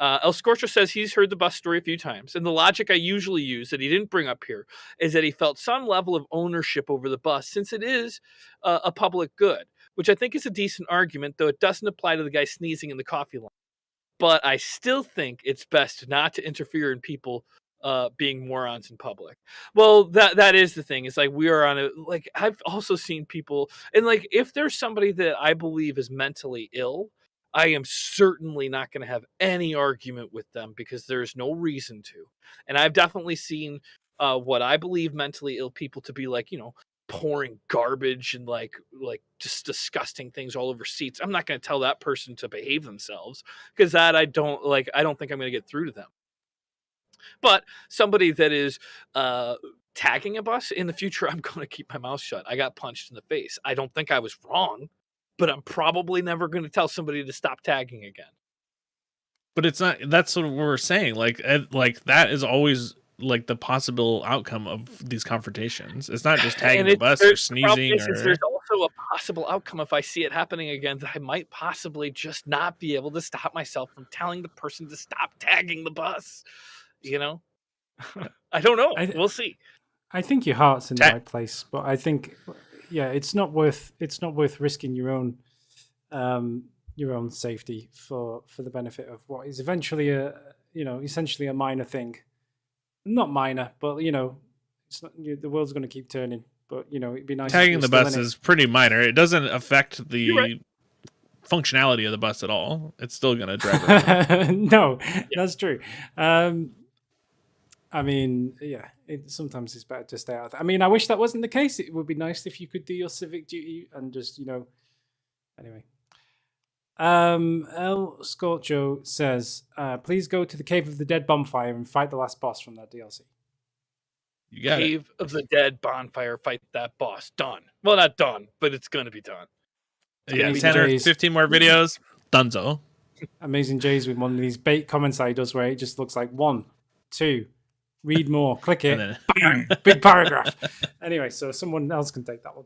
El Scorcher says he's heard the bus story a few times, and the logic I usually use that he didn't bring up here is that he felt some level of ownership over the bus since it is a public good, which I think is a decent argument, though it doesn't apply to the guy sneezing in the coffee line. But I still think it's best not to interfere in people being morons in public. Well, that is the thing. It's like we are on a, like, I've also seen people, and like if there's somebody that I believe is mentally ill, I am certainly not going to have any argument with them because there's no reason to. And I've definitely seen what I believe mentally ill people to be like, pouring garbage and like just disgusting things all over seats. I'm not going to tell that person to behave themselves because that I don't think I'm going to get through to them. But somebody that is tagging a bus in the future, I'm going to keep my mouth shut. I got punched in the face. I don't think I was wrong, but I'm probably never going to tell somebody to stop tagging again. But it's not, that's what we're saying. Like that is always like the possible outcome of these confrontations. It's not just tagging the bus or sneezing. There's also a possible outcome if I see it happening again that I might possibly just not be able to stop myself from telling the person to stop tagging the bus. I don't know. We'll see. I think your heart's in the right place, but I think, it's not worth risking your own safety for the benefit of what is eventually essentially a minor thing. Not minor, but it's not, the world's going to keep turning. But it'd be nice. Tagging the bus is pretty minor. It doesn't affect the functionality of the bus at all. It's still going to drive around. No, that's true. I mean, sometimes it's better to stay out. I mean, I wish that wasn't the case. It would be nice if you could do your civic duty and just, Anyway. El Scorcho says, please go to the Cave of the Dead bonfire and fight the last boss from that DLC. You got Cave of the Dead bonfire, fight that boss. Done. Well, not done, but it's going to be done. Yeah, 10 or 15 more videos. Dunzo. Amazing J's with one of these bait comments that he does where it just looks like 1, 2, read more, click it, Then... bang, big paragraph. Anyway, so someone else can take that one.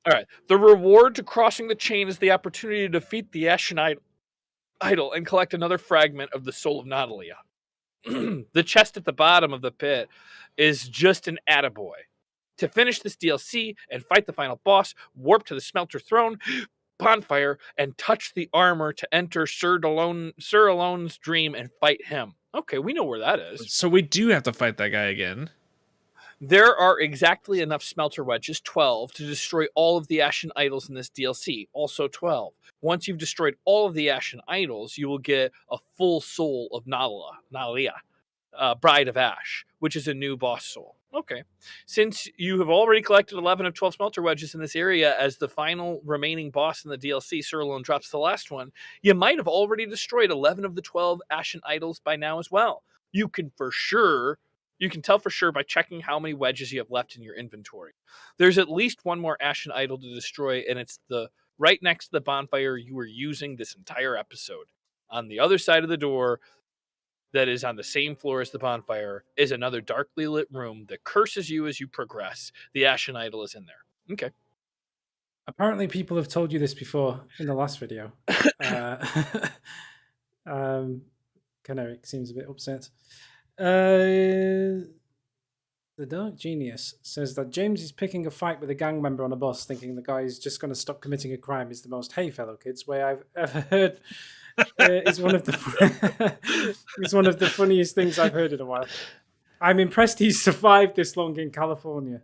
All right. The reward to crossing the chain is the opportunity to defeat the Ashen Idol and collect another fragment of the soul of Natalia. The chest at the bottom of the pit is just an attaboy. To finish this DLC and fight the final boss, warp to the Smelter Throne bonfire and touch the armor to enter Sir Alone's dream and fight him. Okay, we know where that is. So we do have to fight that guy again. There are exactly enough smelter wedges, 12, to destroy all of the Ashen Idols in this DLC. Also 12. Once you've destroyed all of the Ashen Idols, you will get a full soul of Natalia, Bride of Ash, which is a new boss soul. Okay. Since you have already collected 11 of 12 smelter wedges in this area as the final remaining boss in the DLC, Sir Alone drops the last one, you might have already destroyed 11 of the 12 Ashen Idols by now as well. You can tell for sure by checking how many wedges you have left in your inventory. There's at least one more Ashen Idol to destroy, and it's the right next to the bonfire you were using this entire episode. On the other side of the door, that is on the same floor as the bonfire, is another darkly lit room that curses you as you progress. The Ashen Idol is in there. Okay. Apparently, people have told you this before in the last video. Caneric seems a bit upset. The Dark Genius says that James is picking a fight with a gang member on a bus, thinking the guy is just going to stop committing a crime is the most "hey fellow kids" way I've ever heard. It's one of the funniest things I've heard in a while. I'm impressed he's survived this long in California.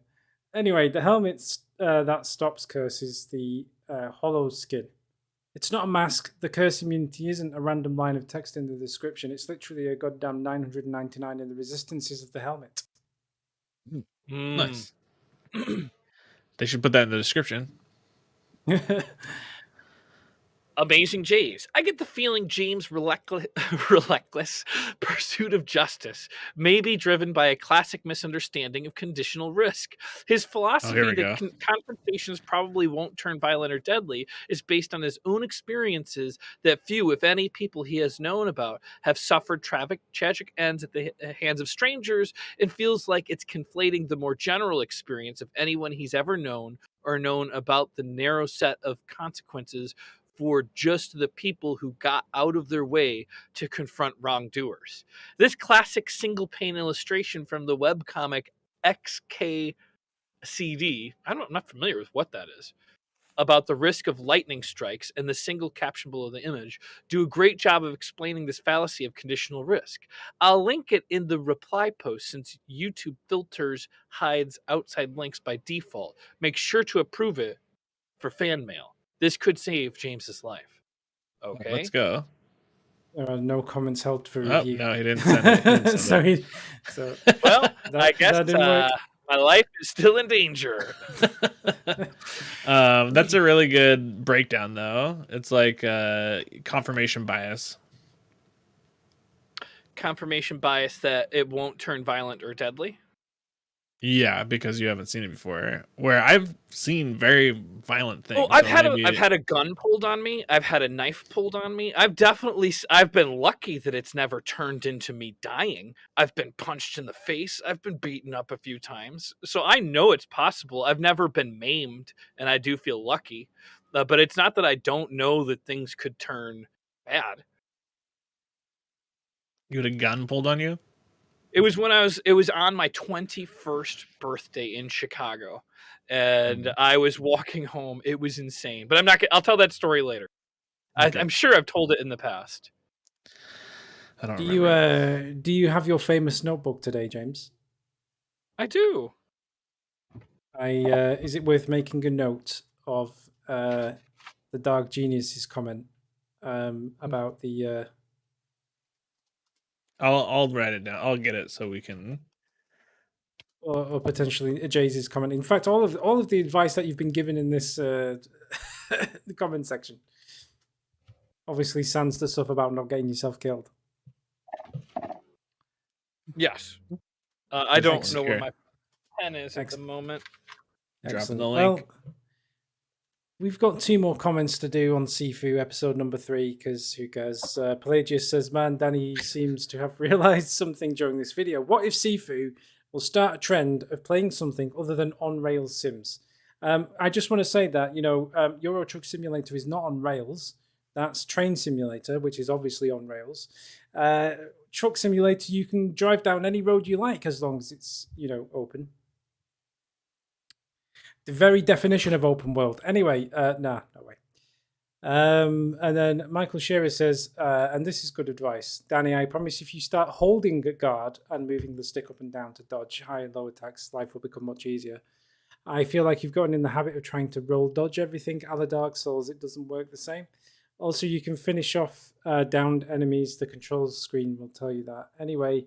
Anyway, the helmet that stops curse is the hollow skin. It's not a mask. The curse immunity isn't a random line of text in the description. It's literally a goddamn 999 in the resistances of the helmet. Nice. They should put that in the description. Amazing J's. I get the feeling James' relentless pursuit of justice may be driven by a classic misunderstanding of conditional risk. His philosophy that confrontations probably won't turn violent or deadly is based on his own experiences that few, if any, people he has known about have suffered tragic ends at the hands of strangers, and feels like it's conflating the more general experience of anyone he's ever known or known about the narrow set of consequences for just the people who got out of their way to confront wrongdoers. This classic single-pane illustration from the webcomic XKCD, I'm not familiar with what that is, about the risk of lightning strikes and the single caption below the image, do a great job of explaining this fallacy of conditional risk. I'll link it in the reply post since YouTube filters hides outside links by default. Make sure to approve it for fan mail. This could save James's life. Okay. Let's go. There are no comments held for review. No, he didn't send it. Well, I guess my life is still in danger. That's a really good breakdown, though. It's like confirmation bias. Confirmation bias that it won't turn violent or deadly? Yeah, because you haven't seen it before. Where I've seen very violent things. Oh, I've had a gun pulled on me. I've had a knife pulled on me. I've been lucky that it's never turned into me dying. I've been punched in the face. I've been beaten up a few times. So I know it's possible. I've never been maimed, and I do feel lucky. But it's not that I don't know that things could turn bad. You had a gun pulled on you? It was on my 21st birthday in Chicago, and I was walking home. It was insane, but I'll tell that story later. Okay. I'm sure I've told it in the past. I don't remember. Do you have your famous notebook today, James? I do. Is it worth making a note of the Dark Genius's comment about the? I'll write it down. I'll get it so we can. Or potentially Jay's comment. In fact, all of the advice that you've been given in this the comment section. Obviously, sans the stuff about not getting yourself killed. Yes. I don't know where my pen is at the moment. Dropping the link. Well, we've got 2 more comments to do on Sifu episode number 3, because who cares? Pelagius says, man, Danny seems to have realized something during this video. What if Sifu will start a trend of playing something other than on-rails sims? I just want to say that, Euro Truck Simulator is not on rails. That's Train Simulator, which is obviously on rails. Truck Simulator, you can drive down any road you like as long as it's, open. The very definition of open world. Anyway, no way. And then Michael Shearer says, and this is good advice, Danny, I promise if you start holding a guard and moving the stick up and down to dodge high and low attacks, life will become much easier. I feel like you've gotten in the habit of trying to roll dodge everything. A la Dark Souls, it doesn't work the same. Also, you can finish off downed enemies. The controls screen will tell you that. Anyway,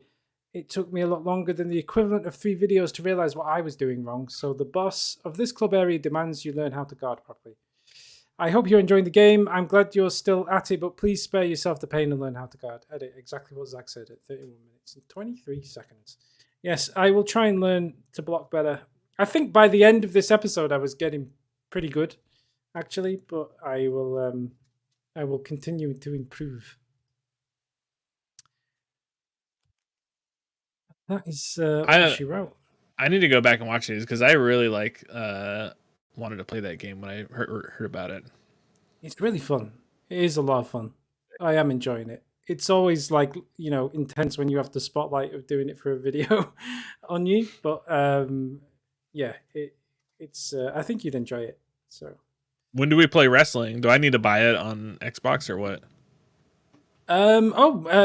it took me a lot longer than the equivalent of 3 videos to realize what I was doing wrong. So the boss of this club area demands you learn how to guard properly. I hope you're enjoying the game. I'm glad you're still at it, but please spare yourself the pain and learn how to guard. Edit exactly what Zach said at 31 minutes and 23 seconds. Yes, I will try and learn to block better. I think by the end of this episode, I was getting pretty good, actually, but I will continue to improve. That is what she wrote. I need to go back and watch these because I really wanted to play that game when I heard about it. It's really fun. It is a lot of fun. I am enjoying it. It's always intense when you have the spotlight of doing it for a video on you, but it's. I think you'd enjoy it. So. When do we play wrestling? Do I need to buy it on Xbox or what?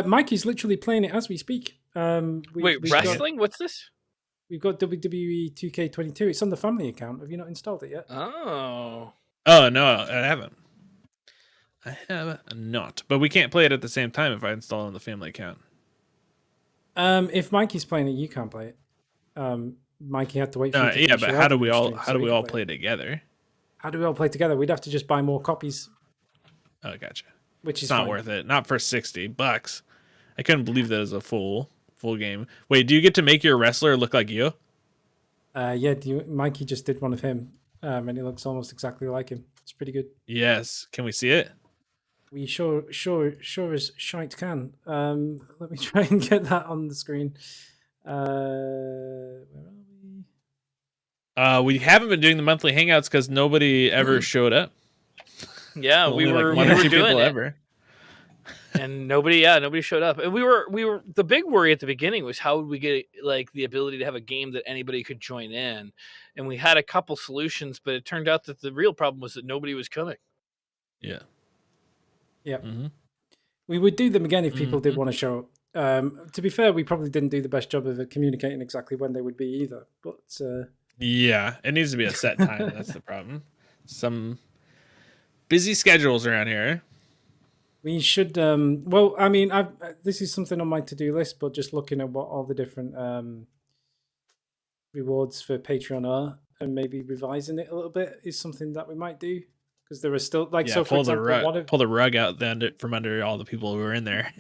Mikey's literally playing it as we speak. Wait, wrestling? What's this? We've got WWE 2K22. It's on the family account. Have you not installed it yet? Oh no, I haven't. I have not. But we can't play it at the same time if I install it on the family account. If Mikey's playing it, you can't play it. Mikey had to wait for you to but how do we all play together? How do we all play together? We'd have to just buy more copies. Oh, gotcha. Which is not worth it. Not for $60. I couldn't believe that as a full game. Wait, do you get to make your wrestler look like you? Yeah, Mikey just did one of him, and he looks almost exactly like him. It's pretty good. Yes. Can we see it? We sure as shite can. Let me try and get that on the screen. Where are we? We haven't been doing the monthly hangouts because nobody ever showed up. Yeah, we were doing it. And nobody showed up. And we were the big worry at the beginning was how would we get the ability to have a game that anybody could join in. And we had a couple solutions, but it turned out that the real problem was that nobody was coming. Yeah. Yeah. Mm-hmm. We would do them again if people did want to show up. To be fair, we probably didn't do the best job of communicating exactly when they would be either. But yeah, it needs to be a set time. That's the problem. Some busy schedules around here. We should. Well, I mean, this is something on my to-do list, but just looking at what all the different rewards for Patreon are, and maybe revising it a little bit is something that we might do because there are still for example, pull the rug out then from under all the people who are in there.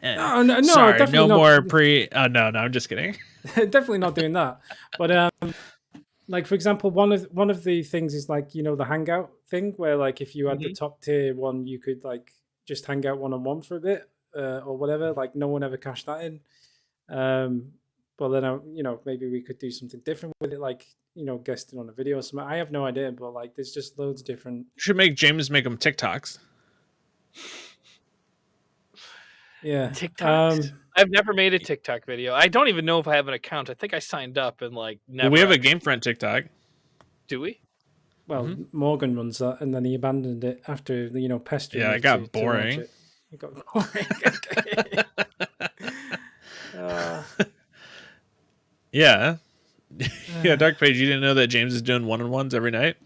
no, sorry, no more pre. Oh no, I'm just kidding. Definitely not doing that. But for example, one of the things is the hangout thing where if you had the top tier one, you could just hang out one-on-one for a bit or whatever. No one ever cashed that in. But then maybe we could do something different with it, guesting on a video or something. I have no idea, but there's just loads of different. You should make James make them TikToks. Yeah, TikToks. I've never made a TikTok video. I don't even know if I have an account. I think I signed up and never. Well, we have a GameFront TikTok. Do we? Well, Morgan runs that, and then he abandoned it after pestering. Yeah, it got boring. It got boring. Yeah. Yeah, Dark Page, you didn't know that James is doing one-on-ones every night?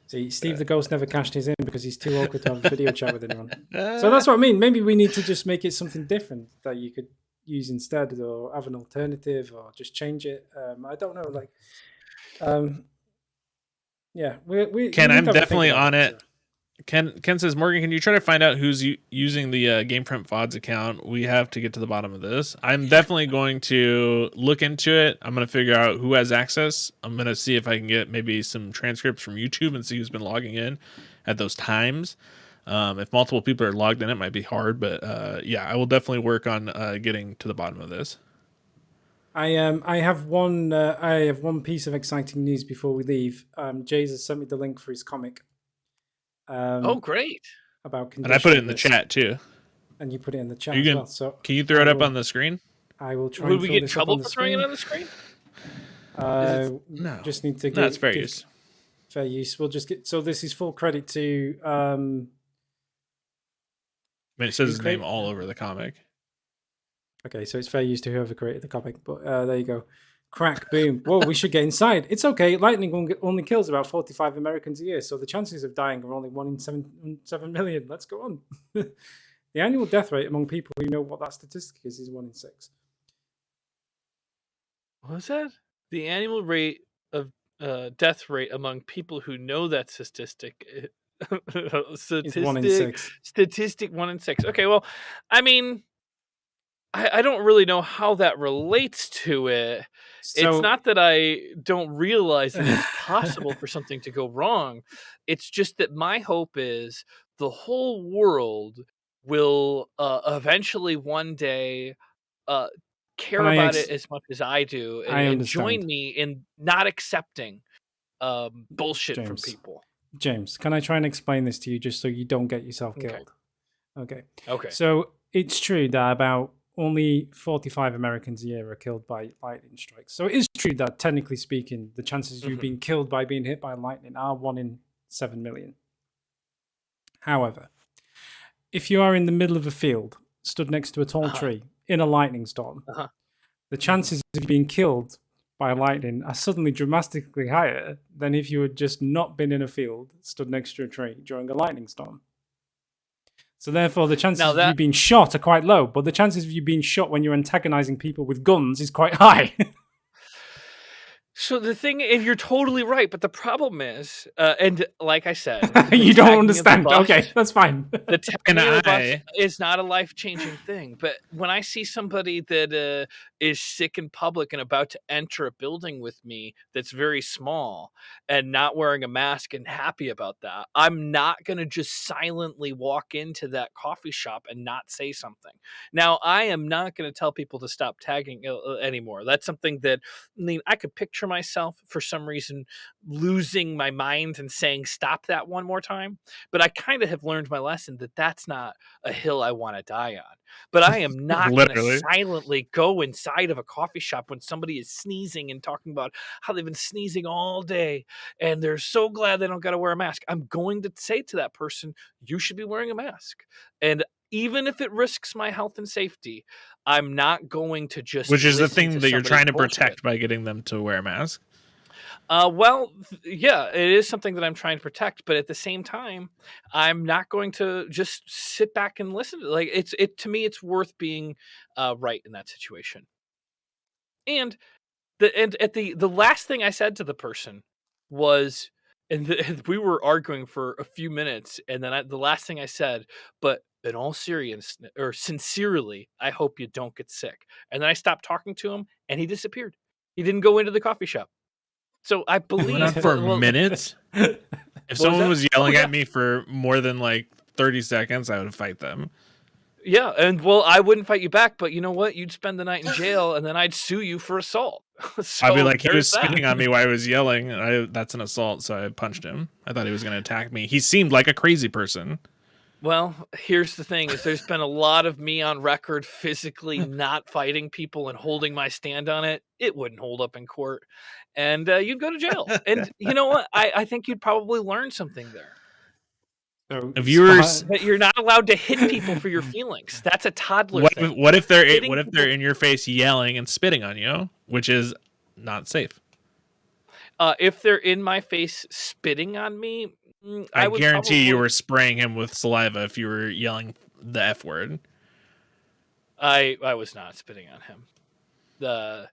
See, Steve the Ghost never cashed his in because he's too awkward to have a video chat with anyone. So that's what I mean. Maybe we need to just make it something different that you could use instead, or have an alternative, or just change it. I don't know. Yeah, we Ken, need I'm to have a think definitely about on that, it. Ken says, Morgan, can you try to find out who's using the GameFront VODs account? We have to get to the bottom of this. I'm definitely going to look into it. I'm going to figure out who has access. I'm going to see if I can get maybe some transcripts from YouTube and see who's been logging in at those times. If multiple people are logged in, it might be hard, but yeah, I will definitely work on getting to the bottom of this. I have one piece of exciting news before we leave. Jay's has sent me the link for his comic. Oh, great! About and I put it in the chat too. And you put it in the chat as well. So can you throw it up on the screen? I will try. Would we get in trouble for throwing it on the scrreen? No, just need to. No, it's fair use. Fair use. We'll just get. So this is full credit to. I mean, it says his name all over the comic. Okay, so it's fair use to whoever created the comic. But there you go. Crack, boom. Whoa, we should get inside. It's okay. Lightning only kills about 45 Americans a year, so the chances of dying are only 1 in 7 million. Let's go on. The annual death rate among people who know what that statistic is 1 in 6. What was that? The annual rate of death rate among people who know that statistic. Is 1 in 6. Statistic 1 in 6. Okay, well, I mean, I don't really know how that relates to it. So, it's not that I don't realize that it's possible for something to go wrong. It's just that my hope is the whole world will eventually one day care about it as much as I do and join me in not accepting bullshit from people. James, can I try and explain this to you just so you don't get yourself killed? Okay. So it's true that about only 45 Americans a year are killed by lightning strikes. So it is true that, technically speaking, the chances of you being killed by being hit by lightning are 1 in 7 million. However, if you are in the middle of a field, stood next to a tall tree, in a lightning storm, the chances of being killed by lightning are suddenly dramatically higher than if you had just not been in a field, stood next to a tree during a lightning storm. So therefore, the chances of you being shot are quite low, but the chances of you being shot when you're antagonizing people with guns is quite high. So the thing, and you're totally right, but the problem is, and like I said, you don't understand. Okay, that's fine. The tagging of the bus is not a life-changing thing, but when I see somebody that is sick in public and about to enter a building with me that's very small and not wearing a mask and happy about that, I'm not going to just silently walk into that coffee shop and not say something. Now, I am not going to tell people to stop tagging anymore. That's something that, I mean, I could picture myself for some reason losing my mind and saying stop that one more time, but I kind of have learned my lesson that that's not a hill I want to die on. But I am not going to silently go inside of a coffee shop when somebody is sneezing and talking about how they've been sneezing all day and they're so glad they don't got to wear a mask. I'm going to say to that person, you should be wearing a mask. And even if it risks my health and safety, I'm not going to just. Which is the thing that you're trying to protect by getting them to wear a mask. Well, yeah, it is something that I'm trying to protect, but at the same time, I'm not going to just sit back and listen. Like to me, it's worth being right in that situation. And the last thing I said to the person was, and we were arguing for a few minutes, and then the last thing I said, but in all seriousness or sincerely, I hope you don't get sick. And then I stopped talking to him, and he disappeared. He didn't go into the coffee shop. So I believe not for minutes. If someone was yelling at me for more than like 30 seconds, I would fight them. Yeah, and well, I wouldn't fight you back, but you know what? You'd spend the night in jail, and then I'd sue you for assault. So I'd be like, he was spitting on me while I was yelling, and that's an assault, so I punched him. I thought he was going to attack me. He seemed like a crazy person. Well, here's the thing: is there's been a lot of me on record physically not fighting people and holding my stand on it. It wouldn't hold up in court, and you'd go to jail. And you know what? I think you'd probably learn something there. So viewers, but you're not allowed to hit people for your feelings. That's a toddler thing. What if they're in your face yelling and spitting on you, which is not safe? If they're in my face spitting on me, I guarantee you were spraying him with saliva if you were yelling the F word. I was not spitting on him. it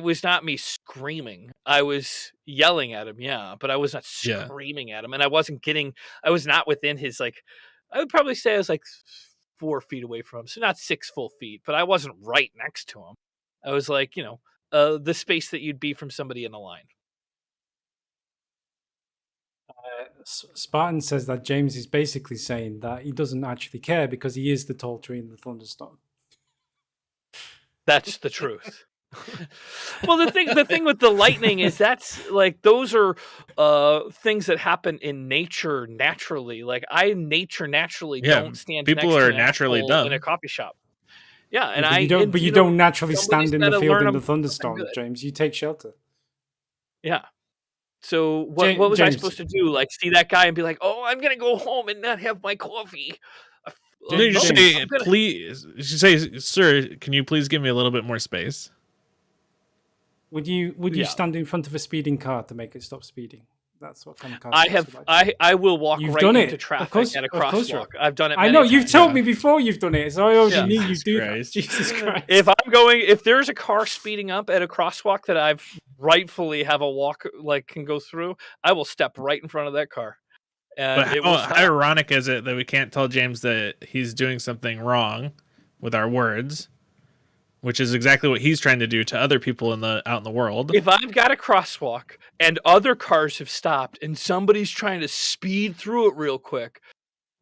was not me screaming. I was yelling at him, yeah, but I was not screaming at him, and I was not within his, like, I would probably say I was like 4 feet away from him, so not 6 full feet, but I wasn't right next to him. I was like, the space that you'd be from somebody in a line. Spartan says that James is basically saying that he doesn't actually care because he is the tall tree in the thunderstorm. That's the truth. Well, the thing with the lightning is that's like those are things that happen in nature naturally. Like naturally don't stand. People next are to naturally dumb in a coffee shop. Yeah, and you don't naturally stand in the field in the them thunderstorm, James. You take shelter. Yeah. So what was I supposed to do? Like see that guy and be like, "Oh, I'm gonna go home and not have my coffee." You should say, please. You should say, "Sir, can you please give me a little bit more space?" Would you stand in front of a speeding car to make it stop speeding? That's what kamikaze. I will walk into traffic at a crosswalk. I've done it. I know you've told me before you've done it, so I already knew you do that. Jesus Christ! If there's a car speeding up at a crosswalk that I've rightfully have a walk can go through, I will step right in front of that car. And but how ironic is it that we can't tell James that he's doing something wrong with our words, which is exactly what he's trying to do to other people out in the world. If I've got a crosswalk and other cars have stopped and somebody's trying to speed through it real quick,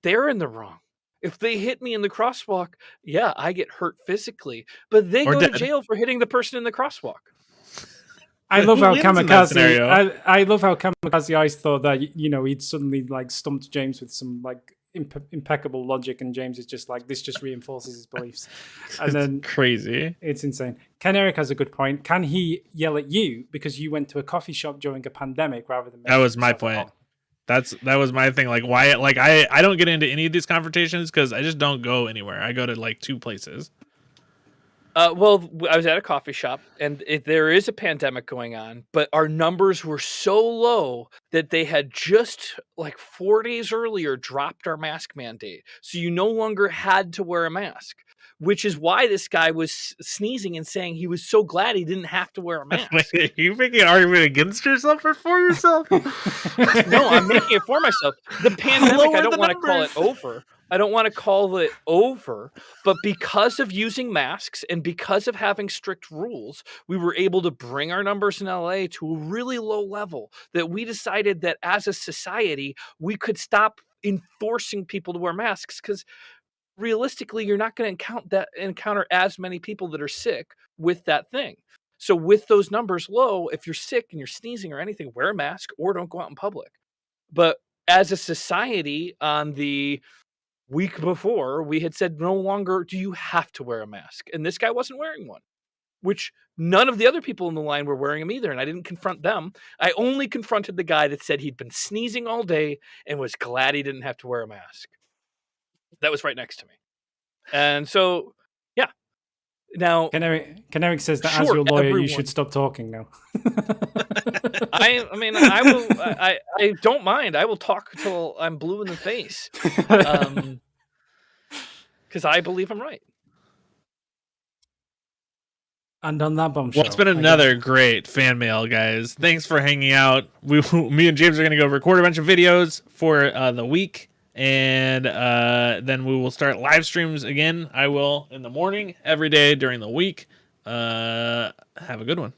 they're in the wrong. If they hit me in the crosswalk, yeah, I get hurt physically, but they go to jail for hitting the person in the crosswalk. I love how kamikaze. I love how kamikaze Ice thought that he'd suddenly stumped James with some impeccable logic, and James is just like, this just reinforces his beliefs. And then crazy. It's insane. Ken Eric has a good point. Can he yell at you because you went to a coffee shop during a pandemic rather than? That was my point. That was my thing. Like why? Like I don't get into any of these confrontations because I just don't go anywhere. I go to 2 places. Well, I was at a coffee shop, and there is a pandemic going on, but our numbers were so low that they had just 4 days earlier dropped our mask mandate. So you no longer had to wear a mask, which is why this guy was sneezing and saying he was so glad he didn't have to wear a mask. Are you making an argument against yourself or for yourself? No, I'm making it for myself. The pandemic, I don't want to call it over. I don't want to call it over, but because of using masks and because of having strict rules, we were able to bring our numbers in LA to a really low level that we decided that as a society, we could stop enforcing people to wear masks because realistically, you're not going to encounter as many people that are sick with that thing. So with those numbers low, if you're sick and you're sneezing or anything, wear a mask or don't go out in public. But as a society on the week before, we had said no longer do you have to wear a mask. And this guy wasn't wearing one, which none of the other people in the line were wearing them either. And I didn't confront them. I only confronted the guy that said he'd been sneezing all day and was glad he didn't have to wear a mask. That was right next to me. And so, yeah. Now, Ken Eric says that as your lawyer, you should stop talking now. I mean, I will. I don't mind. I will talk until I'm blue in the face, because I believe I'm right. And on that bombshell, well, it's been another great fan mail, guys. Thanks for hanging out. Me and James are going to go record a bunch of videos for the week, and then we will start live streams again. I will in the morning every day during the week. Have a good one.